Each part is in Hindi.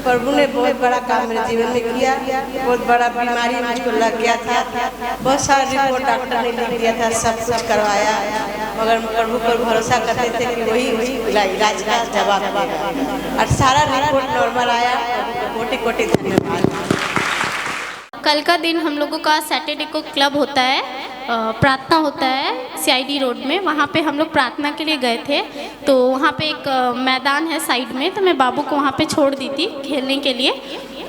प्रभु ने बहुत बड़ा काम मेरे जीवन में किया। बहुत बड़ा बीमारी मुझको लग गया था, बहुत सारा रिपोर्ट डॉक्टर ने लिख दिया था, सब कुछ करवाया, मगर प्रभु पर भरोसा करते थे कि वही इलाज का जवाब देगा और सारा रिपोर्ट नॉर्मल आया। कोटि कोटि धन्यवाद। कल का दिन हम लोगों का सैटरडे को क्लब होता है, प्रार्थना होता है CID रोड में। वहाँ पे हम लोग प्रार्थना के लिए गए थे, तो वहाँ पे एक मैदान है साइड में, तो मैं बाबू को वहाँ पे छोड़ दी थी खेलने के लिए।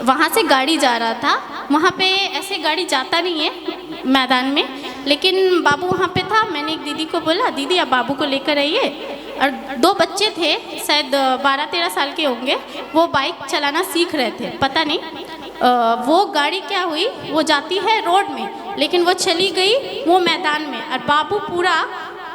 वहाँ से गाड़ी जा रहा था, वहाँ पे ऐसे गाड़ी जाता नहीं है मैदान में, लेकिन बाबू वहाँ पे था। मैंने एक दीदी को बोला, दीदी आप बाबू को लेकर आइए। और 2 बच्चे थे, शायद 12-13 साल के होंगे, वो बाइक चलाना सीख रहे थे, पता नहीं वो गाड़ी क्या हुई, वो जाती है रोड में, लेकिन वो चली गई वो मैदान में। और बाबू पूरा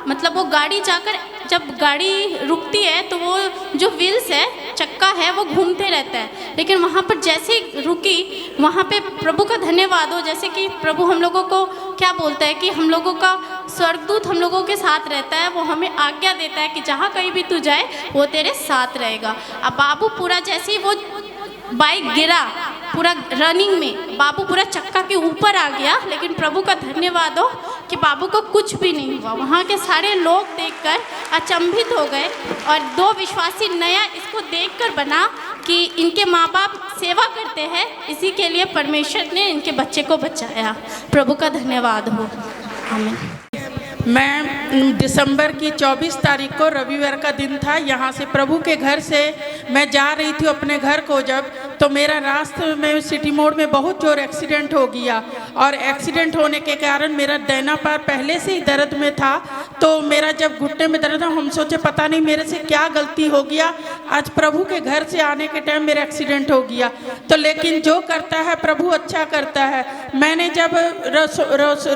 मतलब वो गाड़ी जाकर, जब गाड़ी रुकती है तो वो जो व्हील्स है, चक्का है, वो घूमते रहता है, लेकिन वहाँ पर जैसे रुकी, वहाँ पे प्रभु का धन्यवाद हो, जैसे कि प्रभु हम लोगों को क्या बोलता है कि हम लोगों का स्वर्गदूत हम लोगों के साथ रहता है, वो हमें आज्ञा देता है कि जहाँ कहीं भी तू जाए वो तेरे साथ रहेगा। अब बाबू पूरा जैसे ही वो बाइक गिरा, पूरा रनिंग में बाबू पूरा चक्का के ऊपर आ गया, लेकिन प्रभु का धन्यवाद हो कि बाबू को कुछ भी नहीं हुआ। वहाँ के सारे लोग देखकर अचंभित हो गए और 2 विश्वासी नया इसको देखकर बना कि इनके माँ बाप सेवा करते हैं, इसी के लिए परमेश्वर ने इनके बच्चे को बचाया। प्रभु का धन्यवाद हो। आमीन। मैं दिसंबर की 24 तारीख को रविवार का दिन था, यहाँ से प्रभु के घर से मैं जा रही थी अपने घर को, जब तो मेरा रास्ते में सिटी मोड़ में बहुत जोर एक्सीडेंट हो गया। और एक्सीडेंट होने के कारण मेरा दाहिना पैर पहले से ही दर्द में था, तो मेरा जब घुटने में दर्द था, हम सोचे पता नहीं मेरे से क्या गलती हो गया, आज प्रभु के घर से आने के टाइम मेरा एक्सीडेंट हो गया। तो लेकिन जो करता है प्रभु अच्छा करता है। मैंने जब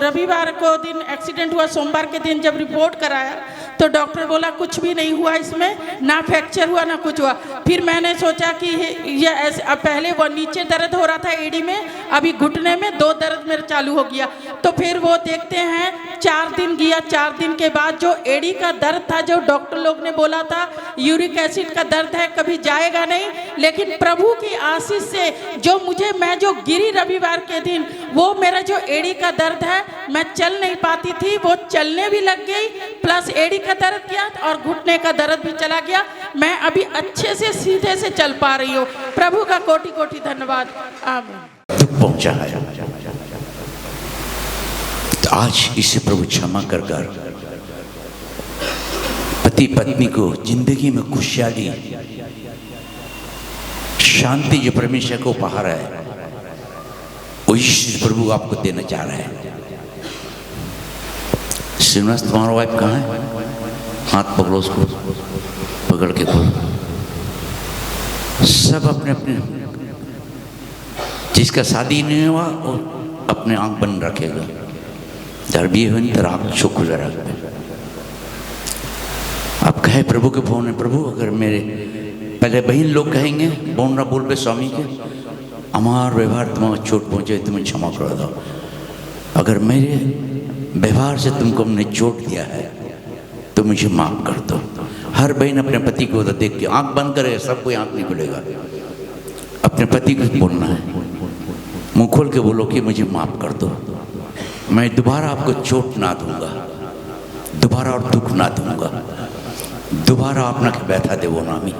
रविवार को दिन एक्सीडेंट हुआ, सोमवार के दिन जब रिपोर्ट कराया तो डॉक्टर बोला कुछ भी नहीं हुआ इसमें, ना फ्रैक्चर हुआ ना कुछ हुआ। फिर मैंने सोचा कि ये ऐसे, अब पहले वो नीचे दर्द हो रहा था एड़ी में, अभी घुटने में 2 दर्द मेरे चालू हो गया। तो फिर वो देखते हैं 4 दिन गया, 4 दिन के बाद जो एड़ी का दर्द था, जो डॉक्टर लोग ने बोला था यूरिक एसिड का दर्द है, कभी जाएगा नहीं, लेकिन प्रभु की आशीष से जो मैं जो गिरी रविवार के दिन, वो मेरा जो एड़ी का दर्द है, मैं चल नहीं पाती थी, वो चलने भी लग गई, प्लस एड़ी का दर्द किया और घुटने का दर्द भी चला गया। मैं अभी अच्छे से सीधे से चल पा रही हूँ। प्रभु का कोटि कोटि धन्यवाद। आमीन। दुख पहुंचा है, तो आज इसे प्रभु क्षमा कर पति पत्नी को जिंदगी में खुशहाली शांति जो परमेश्वर को उपहार है, वही प्रभु आपको देना चाह रहा है। श्रीनिवास तुम्हारा वाइफ कहाँ है? हाथ पकड़ो उसको, पकड़ के खोलो। सब अपने अपने, जिसका शादी नहीं हुआ वो अपने आंख बंद रखेगा, जब भी हो तो आंख छो खुला रखे। अब कहे प्रभु के फोन है, प्रभु अगर मेरे पहले बहन लोग कहेंगे बोल रहा बोल पे स्वामी के हमार व्यवहार तुम्हारा चोट पहुंचे, तुम्हें क्षमा कर दो। अगर मेरे व्यवहार से तुमको हमने चोट दिया है तो मुझे माफ कर दो। हर बहन अपने पति को देख के आंख बंद करे, सब कोई आंख नहीं खुलेगा, अपने पति को बोलना है, मुंह खोल के बोलो कि मुझे माफ कर दो, मैं दोबारा आपको चोट ना दूंगा, दोबारा और दुख ना दूंगा, दोबारा अपना के बैठा देवो ना আমি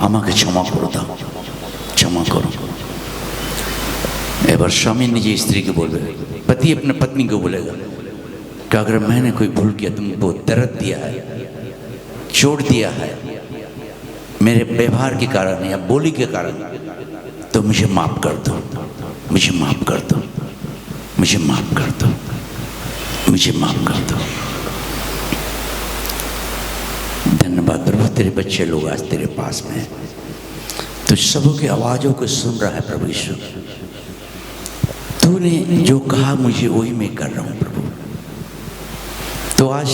আমাকে क्षमा करो दाओ, क्षमा करो। एबार स्वामी निजी स्त्री को बोले, पति अपने पत्नी को बोलेगा कि अगर मैंने कोई भूल किया, तुमको दर्द दिया है, चोट दिया है मेरे व्यवहार के कारण या बोली के कारण, तो मुझे माफ कर दो, मुझे माफ कर दो, मुझे माफ कर दो, मुझे माफ कर दो। धन्यवाद प्रभु, तेरे बच्चे लोग आज तेरे पास में हैं, तो सबों की आवाज़ों को सुन रहा है प्रभु यीशु। तूने जो कहा मुझे वही मैं कर रहा हूँ प्रभु। तो आज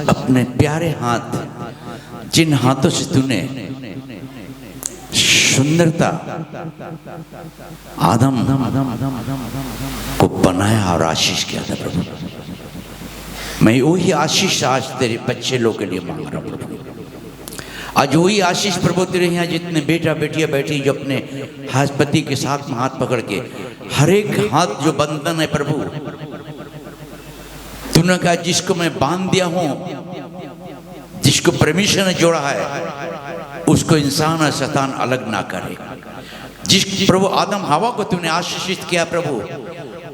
अपने प्यारे हाथ, जिन हाथों से तूने सुंदरता आदम को बनाया और आशीष किया था प्रभु, मैं वही आशीष आज तेरे बच्चे लोग के लिए मांग रहा हूँ प्रभु। आज वही आशीष प्रभु तेरे यहाँ जितने बेटा बेटियां बैठी जो अपने पति के साथ में हाथ पकड़ के, हर एक हाथ जो बंधन है प्रभु, तूने कहा जिसको मैं बांध दिया हूं, जिसको परमेश्वर ने जोड़ा है, उसको इंसान और शैतान अलग ना करे। जिस प्रभु आदम हवा को तूने आशीषित किया प्रभु,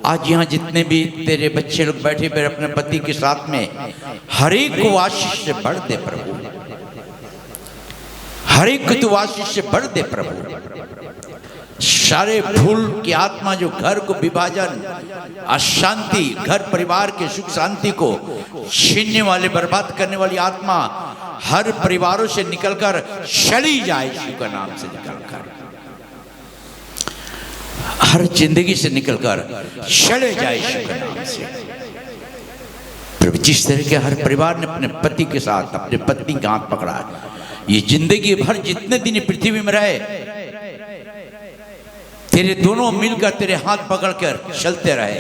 आज यहाँ जितने भी तेरे बच्चे लोग बैठे फिर अपने पति के साथ में, हर एक को आशीष से भर दे प्रभु, हर एक को तू आशीष से भर दे प्रभु। सारे फूल की आत्मा जो घर को विभाजन, अशांति, घर परिवार के सुख शांति को छीनने वाले, बर्बाद करने वाली आत्मा हर परिवारों से निकलकर चली जाए, यीशु का नाम से निकलकर, हर जिंदगी से निकलकर चले जाए यीशु के नाम से प्रभु। जिस तरह के हर परिवार ने अपने पति के साथ अपने पत्नी का हाथ पकड़ा, ये जिंदगी भर जितने दिन पृथ्वी में रहे, तेरे दोनों मिलकर तेरे हाथ पकड़कर चलते रहे,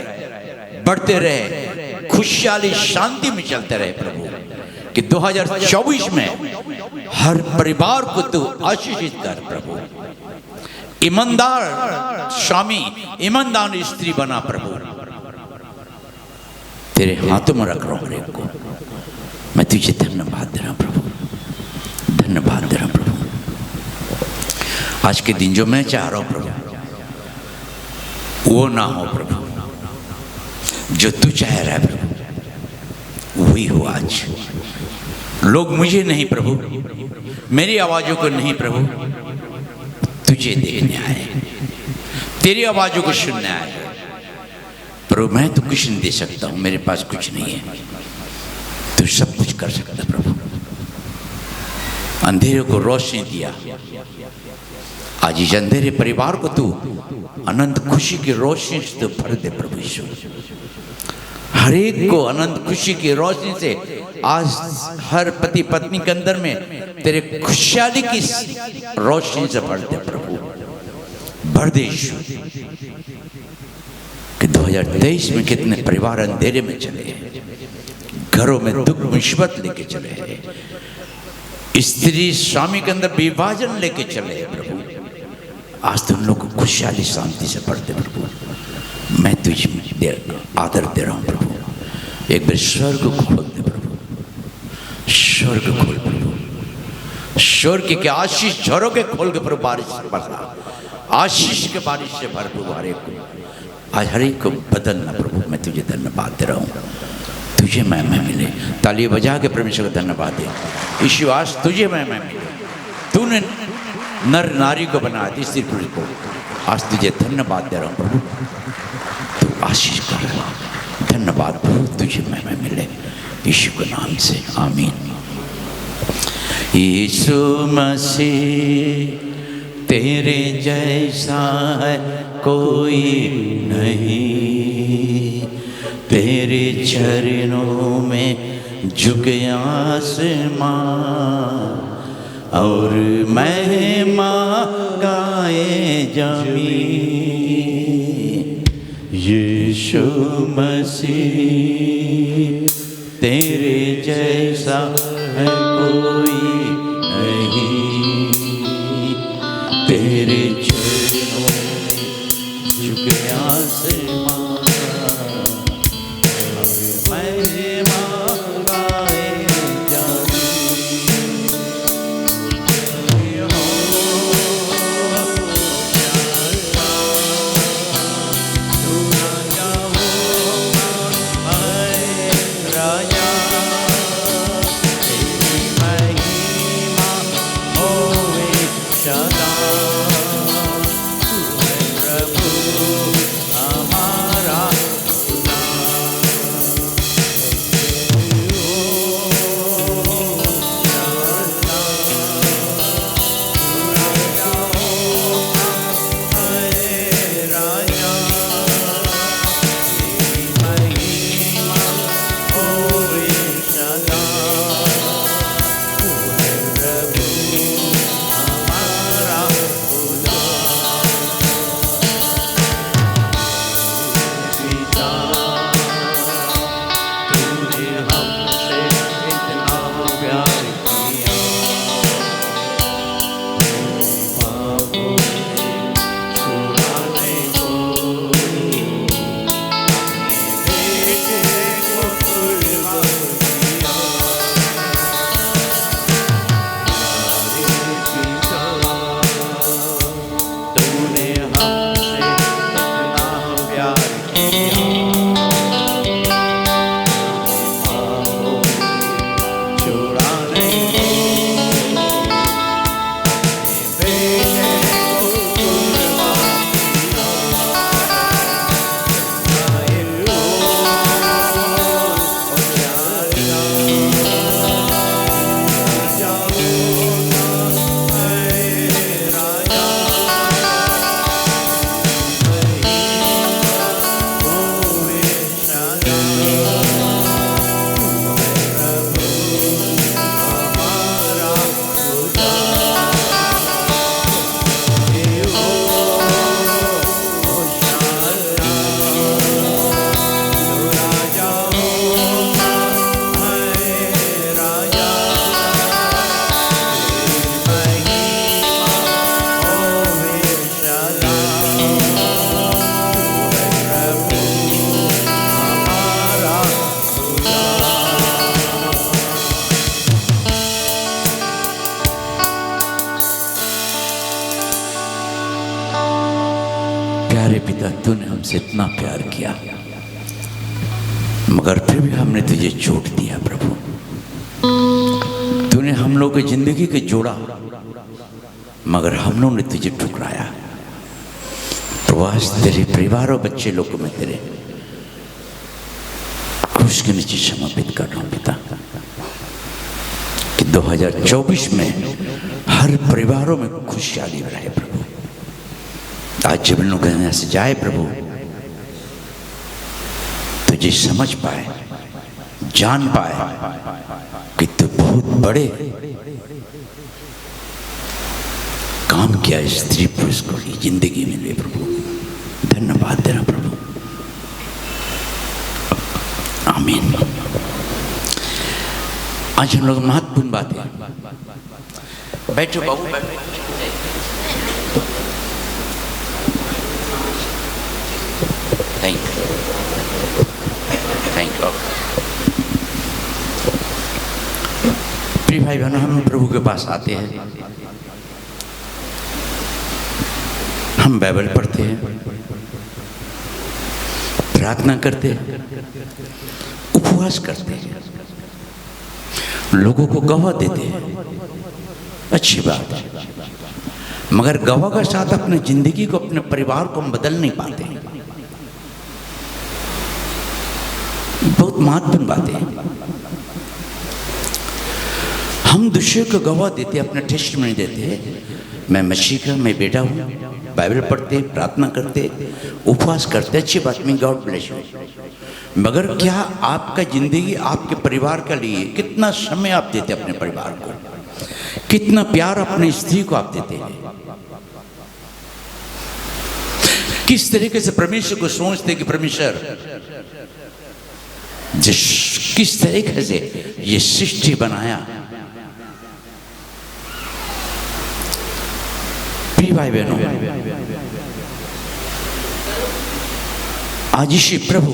बढ़ते रहे, खुशहाली शांति में चलते रहे प्रभु। कि 2024 में हर परिवार को तू आशीषित कर प्रभु। ईमानदार स्वामी, ईमानदार स्त्री बना प्रभु। तेरे हाथों में रख रहा हूं हर एक को। मैं तुझे धन्यवाद दे रहा हूं प्रभु, धन्यवाद दे रहा हूं प्रभु। आज के दिन जो मैं चाह रहा हूं प्रभु, वो ना हो प्रभु, जो तू चाह रहा है प्रभु वही हो आज। लोग मुझे नहीं प्रभु, मेरी आवाजों को नहीं प्रभु, तुझे देखने आए, तेरी आवाजों को सुनने आए प्रभु। मैं तो कुछ नहीं दे सकता हूं, मेरे पास कुछ नहीं है, तू सब कुछ कर सकता प्रभु। अंधेरे को रोशनी दिया, आज इस अंधेरे परिवार को तू अनंत खुशी की रोशनी से तो भर दे प्रभु यीशु। हर एक को अनंत खुशी की रोशनी से आज हर पति पत्नी के अंदर में तेरे खुशहाली की रोशनी से भर दे प्रभु, भर दे यीशु। कि 2023 में कितने परिवार अंधेरे में चले हैं, घरों में दुख मुसीबत लेके चले हैं, स्त्री स्वामी के अंदर विभाजन लेके चले हैं प्रभु। आज तुम लोग को खुशहाली शांति से भर दे प्रभु। मैं तुझे आदर दे रहा हूं प्रभु। एक बार स्वर्ग को खोल दे प्रभु, स्वर्ग खोल प्रभु, स्वर्ग के आशीष झरों के खोल के प्रभु बारिश बरसा, आशीष के बारिश से भर प्रभु हर एक को, आज हर एक को बदलना प्रभु। मैं तुझे धन्यवाद दे रहा हूँ, तुझे महिमा मिले। ताली बजा के परमेश्वर को धन्यवाद दे। यीशु आज तुझे महिमा मिले, तूने नर नारी को बनाया, स्त्री पुरुष को, आज तुझे धन्यवाद दे रहा हूँ प्रभु। तू आशीष कर रहा, धन्यवाद प्रभु, तुझे महिमा मिले यीशु के नाम से, आमीन। यीशु मसीह तेरे जैसा है कोई नहीं, तेरे चरणों में झुके आसमां और महिमा गाए जमीन। यीशु मसीह तेरे जैसा है कोई नहीं, तेरे चरणों में झुके आसमां और महिमा गाए प्यारे पिता, तूने हमसे इतना प्यार किया, मगर फिर भी हमने तुझे चोट दिया प्रभु। तूने हम लोग की जिंदगी को जोड़ा, मगर हम लोग ने तुझे ठुकराया। प्रभु आज तेरे परिवार और बच्चे लोग को मैं तेरे क्रूस के नीचे समर्पित कर रहा हूँ पिता, कि 2024 में हर परिवारों में खुशहाली रहे प्रभु। आज जब इन लोग यहाँ से जाए प्रभु, तुझे समझ पाए, जान पाए कि तू बहुत बड़े काम किया स्त्री पुरुष को जिंदगी में ले प्रभु। धन्यवाद तेरा प्रभु, आमीन। आज हम लोग महत्वपूर्ण बात है। बैठो बाबू, बैठो। Thank you. प्रिय भाई बहनों, हम प्रभु के पास आते हैं, हम बाइबल पढ़ते हैं, प्रार्थना करते हैं, उपवास करते हैं, लोगों को गवाह देते हैं, अच्छी बात है। मगर गवाह के साथ अपनी जिंदगी को, अपने परिवार को हम बदल नहीं पाते हैं। बहुत महत्वपूर्ण बात है। हम दूसरे को गवाह देते, अपना टेस्टिमनी देते हैं, मैं मसीह का मैं बेटा हूँ, बाइबल पढ़ते, प्रार्थना करते, उपवास करते, अच्छी बात में, गॉड ब्लेस यू। मगर क्या आपका जिंदगी आपके परिवार के लिए कितना समय आप देते अपने परिवार को, कितना प्यार अपने स्त्री को आप देते हैं, किस तरीके से परमेश्वर को सोचते कि परमेश्वर किस तरीके से ये सृष्टि बनाया। प्रिय भाई बहनों, आज इसी प्रभु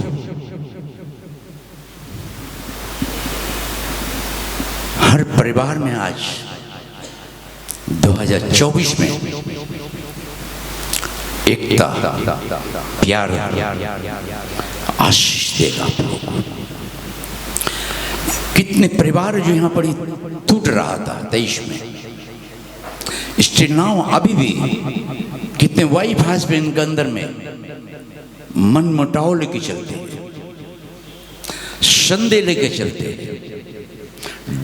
हर परिवार में आज 2024 में एकता, प्यार, आशीष देगा आप लोगों को। कितने परिवार जो यहाँ पर टूट रहा था देश में, स्त्रीनाव अभी भी कितने वाइफ हस्बैंड के अंदर में मन मुटाव लेके चलते हैं, संदेह लेके चलते हैं,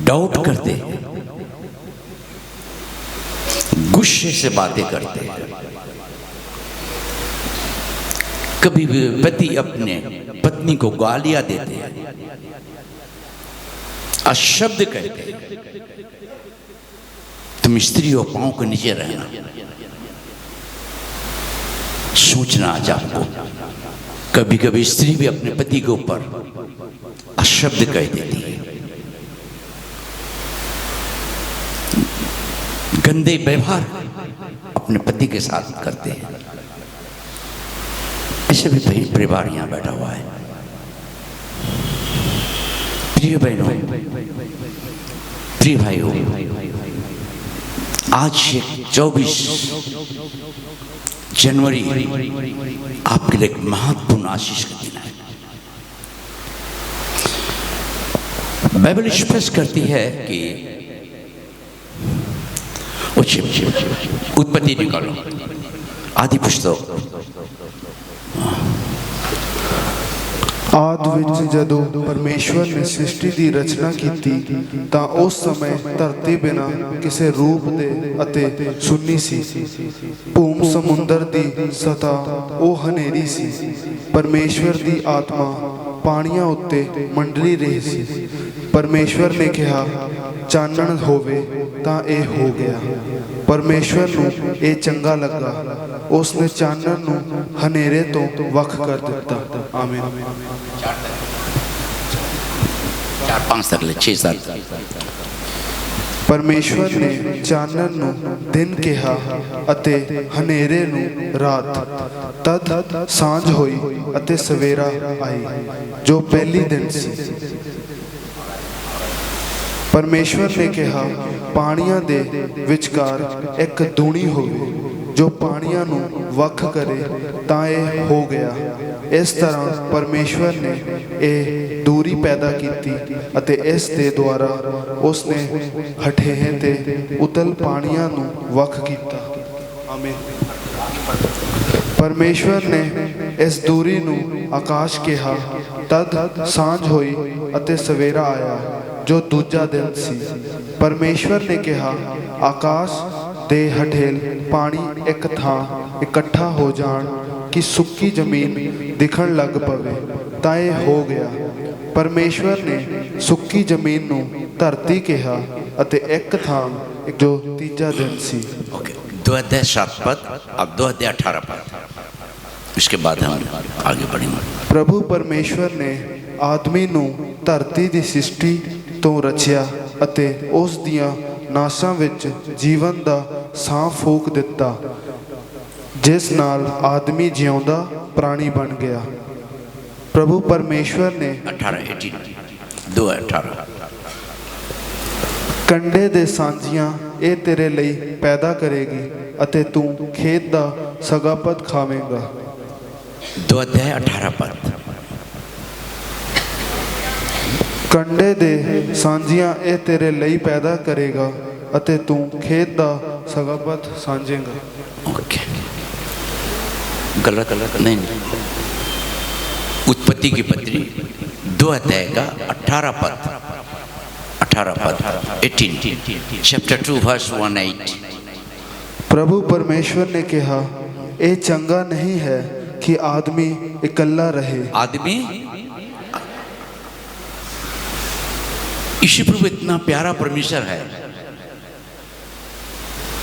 डाउट करते हैं, गुस्से से बातें करते हैं। कभी भी पति अपने पत्नी को गालियां देते हैं, अशब्द कहते हैं, तुम स्त्री हो, पांव के नीचे रहना। सोचना आज आपको, कभी कभी स्त्री भी अपने पति के ऊपर अशब्द कह देती है, गंदे व्यवहार अपने पति के साथ करते हैं। ऐसे भी परिवार यहां बैठा हुआ है। प्रिय बहनों, प्रिय भाइयों, आज 24 जनवरी आपके लिए एक महत्वपूर्ण आशीष का दिन है। बाइबल स्पष्ट करती है कि उत्पत्ति निकालो, आदि पुस्तक ਆਦਿ ਵਿੱਚ ਜਦੋਂ ਪਰਮੇਸ਼ਵਰ ਨੇ ਸ੍ਰਿਸ਼ਟੀ ਦੀ ਰਚਨਾ ਕੀਤੀ ਤਾਂ ਉਸ ਸਮੇਂ ਧਰਤੀ ਬਿਨਾਂ ਕਿਸੇ ਰੂਪ ਦੇ ਅਤੇ ਸੁੰਨੀ ਸੀ। ਭੂਮ ਸਮੁੰਦਰ ਦੀ ਸਤਹ ਉਹ ਹਨੇਰੀ ਸੀ। ਪਰਮੇਸ਼ਵਰ ਦੀ ਆਤਮਾ ਪਾਣੀਆਂ ਉੱਤੇ ਮੰਡਲੀ ਰਹੀ ਸੀ। ਪਰਮੇਸ਼ਵਰ ਨੇ ਕਿਹਾ ਚਾਨਣ ਹੋਵੇ ਤਾਂ ਇਹ ਹੋ ਗਿਆ। ਪਰਮੇਸ਼ਵਰ ਨੂੰ ਇਹ ਚੰਗਾ ਲੱਗਾ। ਉਸ ਨੇ ਚਾਨਣ ਨੂੰ ਹਨੇਰੇ ਤੋਂ ਵੱਖ ਕਰ ਦਿੱਤਾ। ਆਮੀਨ। 4-5 तक ले 6 साल। ਪਰਮੇਸ਼ਵਰ ਨੇ ਚਾਨਣ ਨੂੰ ਦਿਨ ਕਿਹਾ ਅਤੇ ਹਨੇਰੇ ਨੂੰ ਰਾਤ। ਤਦ ਸਾਂਝ ਹੋਈ ਅਤੇ ਸਵੇਰਾ ਆਈ ਜੋ ਪਹਿਲੀ ਦਿਨ ਸੀ। परमेश्वर ने कहा, पानियां दे विचकार एक दूनी होवे जो पानियां नू वख करे, तां ये हो गया। इस तरह परमेश्वर ने ये दूरी पैदा की अते इस दे द्वारा उसने हठेह ते उतल पानियां नू वख कीता। आमीन। परमेश्वर ने इस दूरी नू आकाश कहा। तद सांझ होई अते सवेरा आया जो दूजा दिन सी। परमेश्वर ने कहा, आकाश दे हठेल पानी एक थां इकट्ठा हो जान कि सुक्की जमीन दिखण लग पवे, तां ये हो गया। परमेश्वर ने सुक्की जमीन नू धरती कहा अते एक थां जो तीजा दिन सी। ओके, 2 अध्याय 7 पद, अब 2 अध्याय 18 पद, इसके बाद हम आगे बढ़ेंगे। प्रभु परमेश्वर ने आदमी नू धरती दी सृष्टि तो रचिया अते उस दियां नासां विच जीवन दा साह फूक दिता, जिस नाल आदमी जिउंदा प्राणी बन गया। प्रभु परमेश्वर ने 2:18 कंडे दे सांझियां ए तेरे लई पैदा करेगी अते तू खेत दा सगापत खावेगा। 2 अध्याय 18 पद। कंडे दे सांझियां ए तेरे लई पैदा करेगा अते तू खेत दा सगापत सांझेगा। ओके, गलत नहीं। उत्पत्ति की पत्री 2 अध्याय का 18 पद, 18 चैप्टर 2 वर्स 18। प्रभु परमेश्वर ने कहा, ए चंगा नहीं है कि आदमी इकल्ला रहे। आदमी, ईश्वर प्रभु इतना प्यारा परमेश्वर है।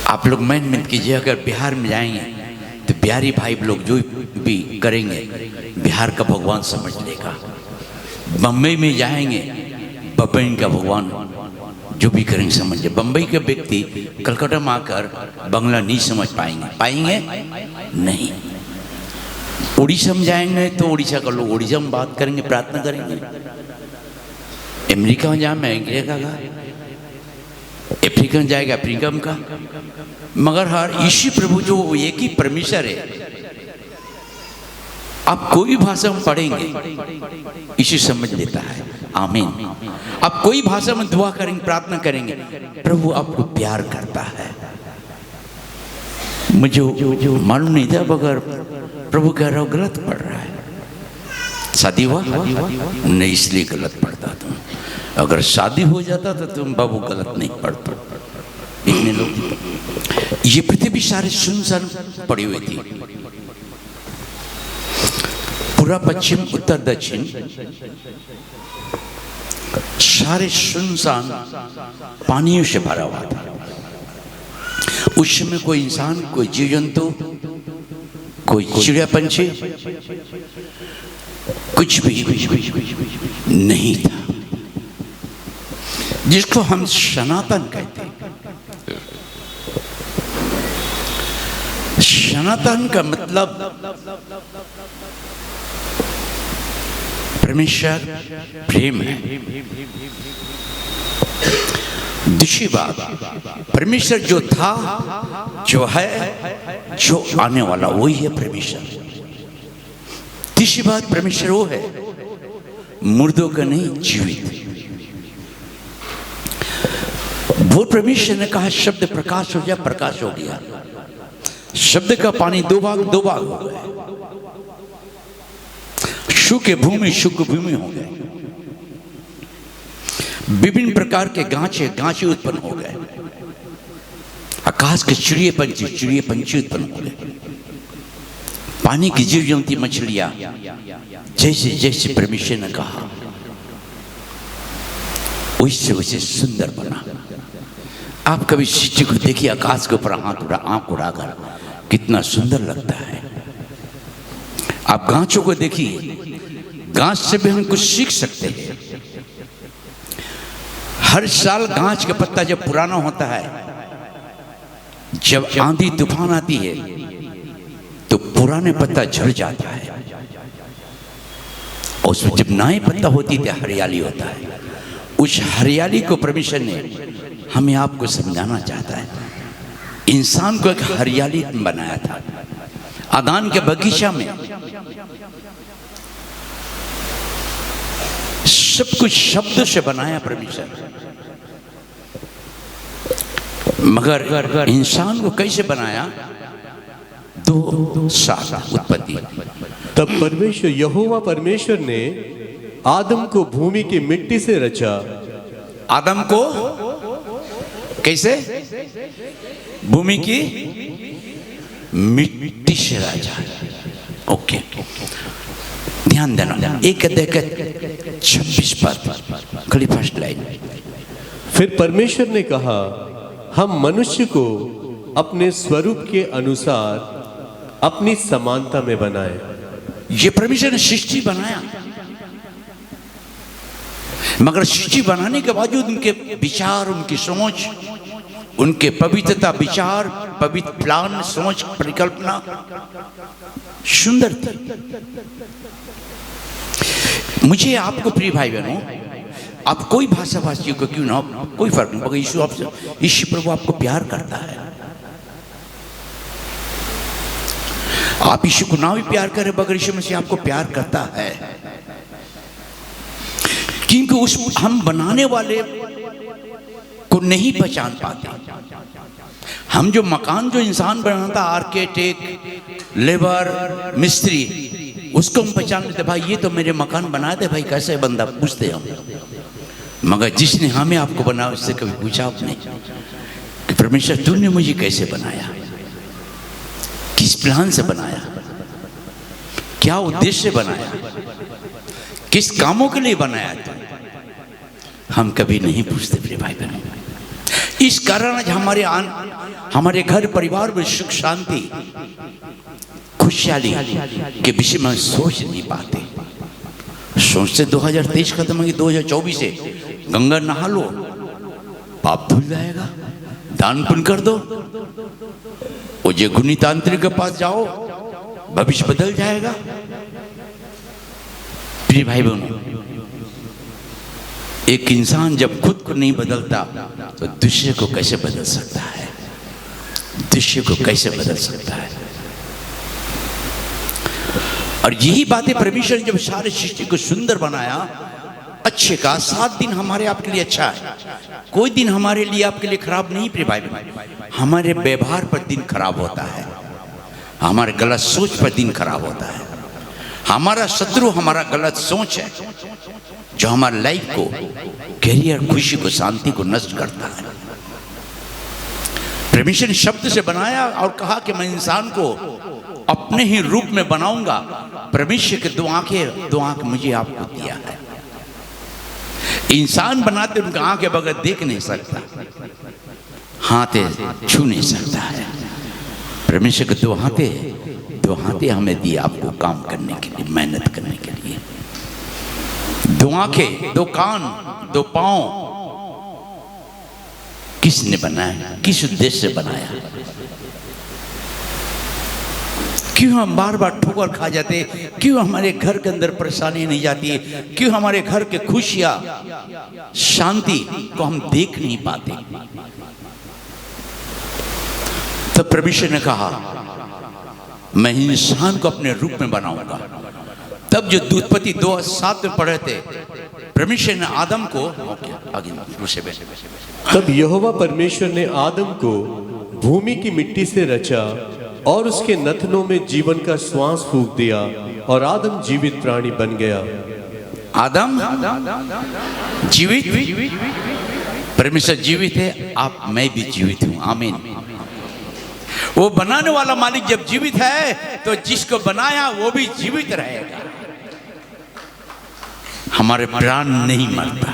आप लोग मेहनत कीजिए, अगर बिहार में जाएंगे तो बिहारी भाई लोग जो भी करेंगे बिहार का भगवान समझ लेगा। बम्बई में जाएंगे, बम्बई का भगवान जो भी करेंगे समझ ले। बम्बई के व्यक्ति कलकत्ता में आकर बंगला नहीं समझ पाएंगे नहीं। उड़ीसा में जाएंगे तो उड़ीसा का लोग उड़ीसा में बात करेंगे, प्रार्थना करेंगे। अमेरिका में जाए अमेरिका का, अफ्रीका में जाएगा अफ्रीका में का। मगर हर ईश्वर प्रभु जो एक ही परमेश्वर है, आप कोई भाषा में पढ़ेंगे ईश्वर समझ लेता है। आमीन। आप कोई भाषा में दुआ करेंगे, प्रार्थना करेंगे, प्रभु आपको प्यार करता है। मुझे मालूम नहीं था, मगर प्रभु कह रहा हूं गलत पढ़ रहा है। शादी हुआ नहीं, इसलिए गलत पढ़ता तुम। अगर शादी हो जाता तो तुम बाबू गलत नहीं पढ़ता। इतने लोग, ये पृथ्वी सारे सुनसान पड़ी हुई थी, पूरा पश्चिम उत्तर दक्षिण सारे सुनसान पानियों से भरा हुआ था। उस समय कोई इंसान, कोई जीव जंतु, कोई चिड़िया पंछी, कुछ भी नहीं था, जिसको हम सनातन कहते हैं। सनातन का मतलब परमेश्वर प्रेम है। दूसरी बात, परमेश्वर जो था, जो है, जो आने वाला, वही है परमेश्वर। तीसरी बात, परमेश्वर वो है मुर्दों का नहीं, जीवित। वो परमेश्वर ने कहा शब्द प्रकाश हो जाए, प्रकाश हो गया। शब्द का पानी दो भाग हो गए। शुष्क भूमि हो गए। विभिन्न प्रकार के गांचे उत्पन्न हो गए। आकाश के चिड़िए पंछी उत्पन्न हो गए। पानी की जीव जंतु मछलियां, जैसे जैसे परमेश्वर ने कहा वैसे वैसे सुंदर बना। आप कभी सृष्टि को देखिए, आकाश के ऊपर आंख उड़ाकर कितना सुंदर लगता है। आप गांचों को देखिए, गांच से भी हम कुछ सीख सकते हैं। हर साल गांच का पत्ता जब पुराना होता है, जब आंधी तूफान आती है तो पुराने पत्ता झड़ जाता है, और उसमें जब नए पत्ता होती है हरियाली होता है। उस हरियाली को परमेश्वर ने हमें आपको समझाना चाहता है। इंसान को एक हरियाली बनाया था आदान के बगीचा में, सब कुछ शब्द से बनाया परमेश्वर, मगर इंसान को कैसे बनाया? दो साथ उत्पत्ति। तब परमेश्वर यहोवा परमेश्वर ने आदम को भूमि की मिट्टी से रचा। आदम को कैसे? भूमि की मिट्टी से रचा। ओके, ध्यान देना। एक अध्याय 26 पद, खड़ी फर्स्ट लाइन। फिर परमेश्वर ने कहा, हम मनुष्य को अपने स्वरूप के अनुसार अपनी समानता में बनाए। ये परमेश्वर ने सृष्टि बनाया, मगर सृष्टि बनाने के बावजूद उनके विचार, उनकी सोच, उनके पवित्रता, विचार, पवित्र प्लान, सोच, परिकल्पना सुंदर थी। मुझे आपको प्रिय भाई बहनों, आप कोई भाषा भाषियों को क्यों ना, कोई फर्क नहीं, मगर यीशु आपसे, यीशु प्रभु आपको प्यार करता है। आप यीशु को ना भी प्यार करें, मगर यीशु मसीह आपको प्यार करता है, क्योंकि उस हम बनाने वाले को नहीं पहचान पाते। हम जो मकान, जो इंसान बनाता, आर्किटेक्ट, लेबर, मिस्त्री, उसको हम पहचान लेते, भाई ये तो मेरे मकान बनाए थे, भाई कैसे बंदा, पूछते हम। मगर जिसने हमें आपको बनाया उससे कभी पूछा आपने कि परमेश्वर तूने मुझे कैसे बनाया, किस प्लान से बनाया, क्या उद्देश्य से बनाया, किस कामों के लिए बनाया तू? हम कभी नहीं पूछते प्रिय भाई बहनों। इस कारण आज हमारे घर परिवार में सुख शांति खुशहाली के विषय में सोच नहीं पाते। सोचते 2023 खत्म होगी, 2024 से गंगा नहा लो, पाप धुल जाएगा, दान पुण्य कर दो, वो जो गुनी तांत्रिक के पास जाओ, भविष्य बदल जाएगा। प्रिय भाई बहनों, एक इंसान जब खुद को नहीं बदलता तो दूसरे को कैसे बदल सकता है? दूसरे को कैसे बदल सकता है? और यही बातें परमेश्वर ने जब सारे सृष्टि को सुंदर बनाया, अच्छे का 7 दिन हमारे आपके लिए अच्छा है, कोई दिन हमारे लिए आपके लिए खराब नहीं। प्रिय भाई, हमारे व्यवहार पर दिन खराब होता है, हमारे गलत सोच पर दिन खराब होता है। हमारा शत्रु हमारा गलत सोच है, जो हमारे लाइफ को, कैरियर, खुशी को, शांति को नष्ट करता है। परमेश्वर ने शब्द से बनाया और कहा कि मैं इंसान को अपने ही रूप में बनाऊंगा। परमेश्वर के दो आंख मुझे आपको दिया है। इंसान बनाते उनका आंखें बगैर देख नहीं सकता, हाथे छू नहीं सकता है। परमेश्वर के दो हाथे हमें दिए आपको काम करने के लिए, मेहनत करने के लिए। 2 आंखें, 2 कान, 2 पांव किसने बनाया? किस उद्देश्य से बनाया? क्यों हम बार बार ठोकर खा जाते? क्यों हमारे घर के अंदर परेशानी नहीं जाती? क्यों हमारे घर के खुशियां, शांति को हम देख नहीं पाते? तब परमेश्वर ने कहा, मैं इंसान को अपने रूप में बनाऊंगा। तब जो उत्पत्ति 2:7 में पढ़े थे, परमेश्वर ने आदम को, तब यहोवा परमेश्वर ने आदम को भूमि की मिट्टी से रचा और उसके नथनों में जीवन का श्वास फूंक दिया और आदम जीवित प्राणी बन गया। आदम जीवित, परमेश्वर जीवित है, आप, मैं भी जीवित हूं। आमीन। वो बनाने वाला मालिक जब जीवित है तो जिसको बनाया वो भी जीवित रहेगा। हमारे प्राण नहीं मरता।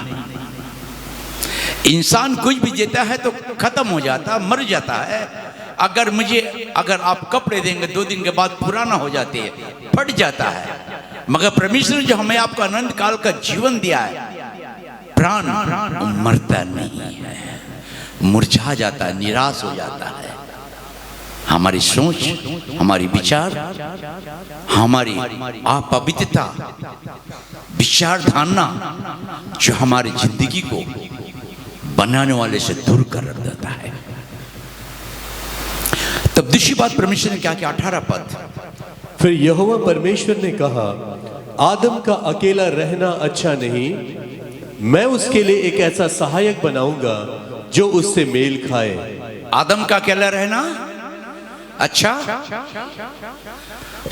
इंसान कुछ भी देता है तो खत्म हो जाता, मर जाता है। अगर आप कपड़े देंगे 2 दिन के बाद पुराना हो जाते हैं, फट जाता है। मगर परमेश्वर ने जो हमें आपका अनंत काल का जीवन दिया है, प्राण मरता नहीं है, मुरझा जाता है, निराश हो जाता है। हमारी सोच, हमारी विचार, हमारी अपवित्रता, विचार धारणा जो हमारी जिंदगी को बनाने वाले से दूर कर रख देता है। तब दूसरी बात परमेश्वर ने क्या किया, 18 पद। फिर यहोवा परमेश्वर ने कहा, आदम का अकेला रहना अच्छा नहीं, मैं उसके लिए एक ऐसा सहायक बनाऊंगा जो उससे मेल खाए। आदम का अकेला रहना अच्छा?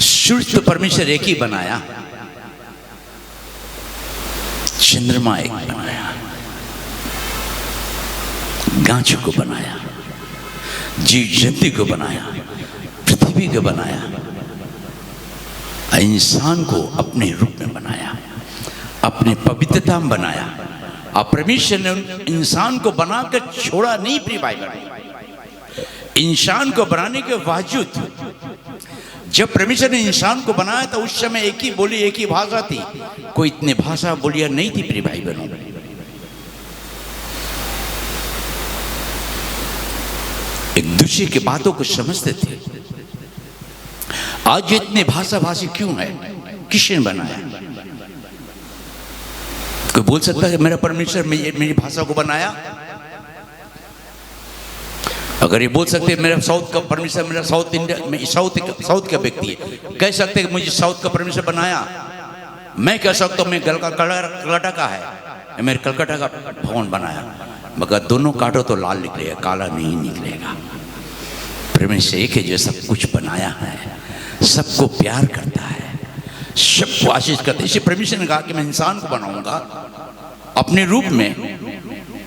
सूर्य तो परमेश्वर एक ही बनाया, चंद्रमा एक बनाया, गांचों को बनाया, जीव जंतु को बनाया, पृथ्वी को बनाया, इंसान को अपने रूप में बनाया, अपने पवित्रता में बनाया। और परमेश्वर ने इंसान को बनाकर छोड़ा नहीं। प्रिय भाई बहन, इंसान को बनाने के बावजूद जब परमेश्वर ने इंसान को बनाया तो उस समय एक ही बोली, एक ही भाषा थी, कोई इतनी भाषा बोलियां नहीं थी। प्रिय भाई बहनों, एक दूसरे की बातों को समझते थे। आज इतने भाषा भाषी क्यों है? किसने बनाया? कोई बोल सकता है मेरा परमेश्वर मेरी भाषा को बनाया? अगर ये बोल सकते हैं मेरा साउथ का परमेश्वर, मेरा साउथ इंडिया में साउथ का व्यक्ति है, कह सकते हैं मुझे साउथ का परमेश्वर बनाया। मैं कह सकता हूँ मैं कलकत्ता का है, मेरे कलकत्ता का भवन बनाया, मगर दोनों काटो तो लाल निकलेगा, काला नहीं निकलेगा। परमेश्वर एक है जो सब कुछ बनाया है, सबको प्यार करता है, सबको आशीष करता है। इसे परमेश्वर ने कहा कि मैं इंसान को बनाऊंगा अपने रूप में,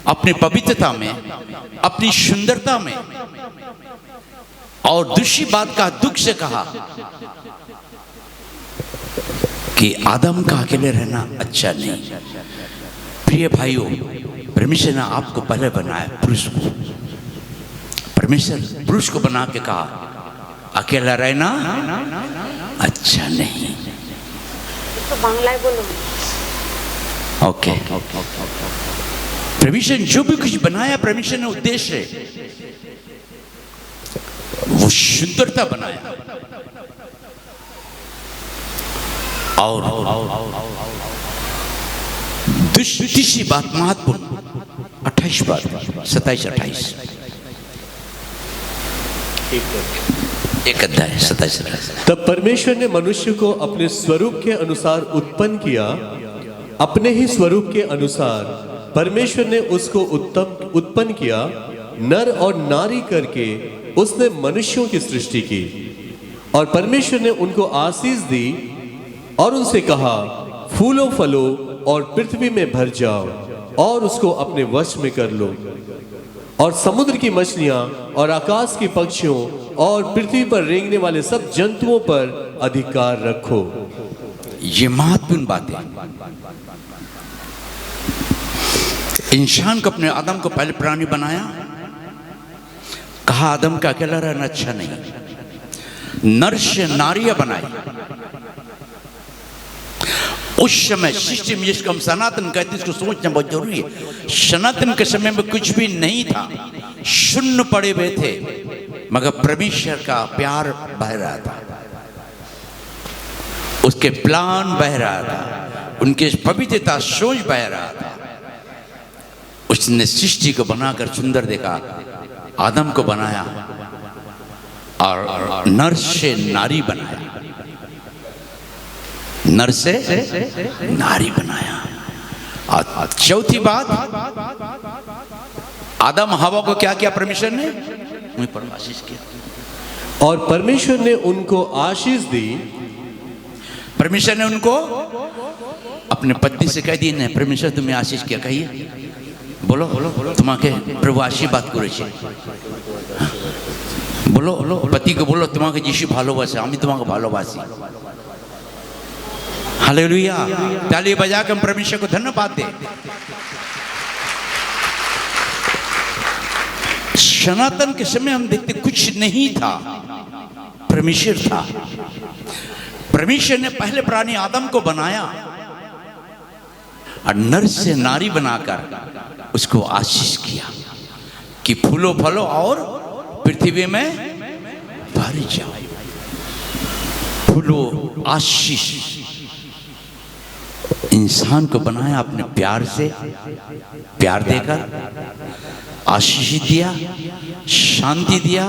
अपनी पवित्रता में, अपनी सुंदरता में। और दूसरी बात का दुख से कहा कि आदम का अकेले रहना अच्छा नहीं। प्रिय भाइयों, परमेश्वर ने आपको पहले बनाया पुरुष को। परमेश्वर पुरुष को बना के कहा अकेला रहना अच्छा नहीं। तो बांग्लाय बोलो। ओके। परमेश्वर जो भी कुछ बनाया, परमेश्वर ने उद्देश्य वो सुंदरता बनाया। और दूसरी बात महत्वपूर्ण, 28 बात, 27-28 एक अध्याय 27। तब परमेश्वर ने मनुष्य को अपने स्वरूप के अनुसार उत्पन्न किया, अपने ही स्वरूप के अनुसार परमेश्वर ने उसको उत्पन्न किया, नर और नारी करके उसने मनुष्यों की सृष्टि की। और परमेश्वर ने उनको आशीष दी और उनसे कहा, फूलो फलो और पृथ्वी में भर जाओ और उसको अपने वश में कर लो, और समुद्र की मछलियां और आकाश के पक्षियों और पृथ्वी पर रेंगने वाले सब जंतुओं पर अधिकार रखो। ये महत्वपूर्ण बात है। इंसान को, अपने आदम को पहले प्राणी बनाया, कहा आदम का अकेला रहना अच्छा नहीं, नर से नारियां बनाई। उस समय सृष्टि में, जिसको हम सनातन कहते हैं, इसको सोचना बहुत जरूरी है। सनातन के समय में कुछ भी नहीं था, शून्य पड़े हुए थे, मगर परमेश्वर का प्यार बह रहा था, उसके प्लान बह रहा था, उनके पवित्रता सोच बह रहा था। उसने सृष्टि को बनाकर सुंदर देखा, आदम को बनाया और नर से नारी बनाया, नर से नारी बनाया। और चौथी बात, आदम हवा को क्या किया परमेश्वर ने? मुझ पर आशीष किया। और परमेश्वर ने उनको आशीष दी। परमेश्वर ने उनको अपने पत्नी से कह दी, नहीं परमेश्वर तुम्हें आशीष किया, कहिए बोलो तुम्हाके प्रभु आशीर्वाद करेছে, बोलो पति को बोलो তোমাকে যিশু ভালোবাসে, আমি তোমাকে ভালোবাসি। हालेलुया। ताली बजाकर हम परमेश्वर को धन्यवाद दें। सनातन के समय हम देखते कुछ नहीं था, परमेश्वर था। परमेश्वर ने पहले प्राणी आदम को बनाया और नर से नारी बनाकर उसको आशीष किया कि फूलो फलो और पृथ्वी में भर जाओ। फूलो आशीष, इंसान को बनाया अपने प्यार से, प्यार देकर आशीष दिया, शांति दिया,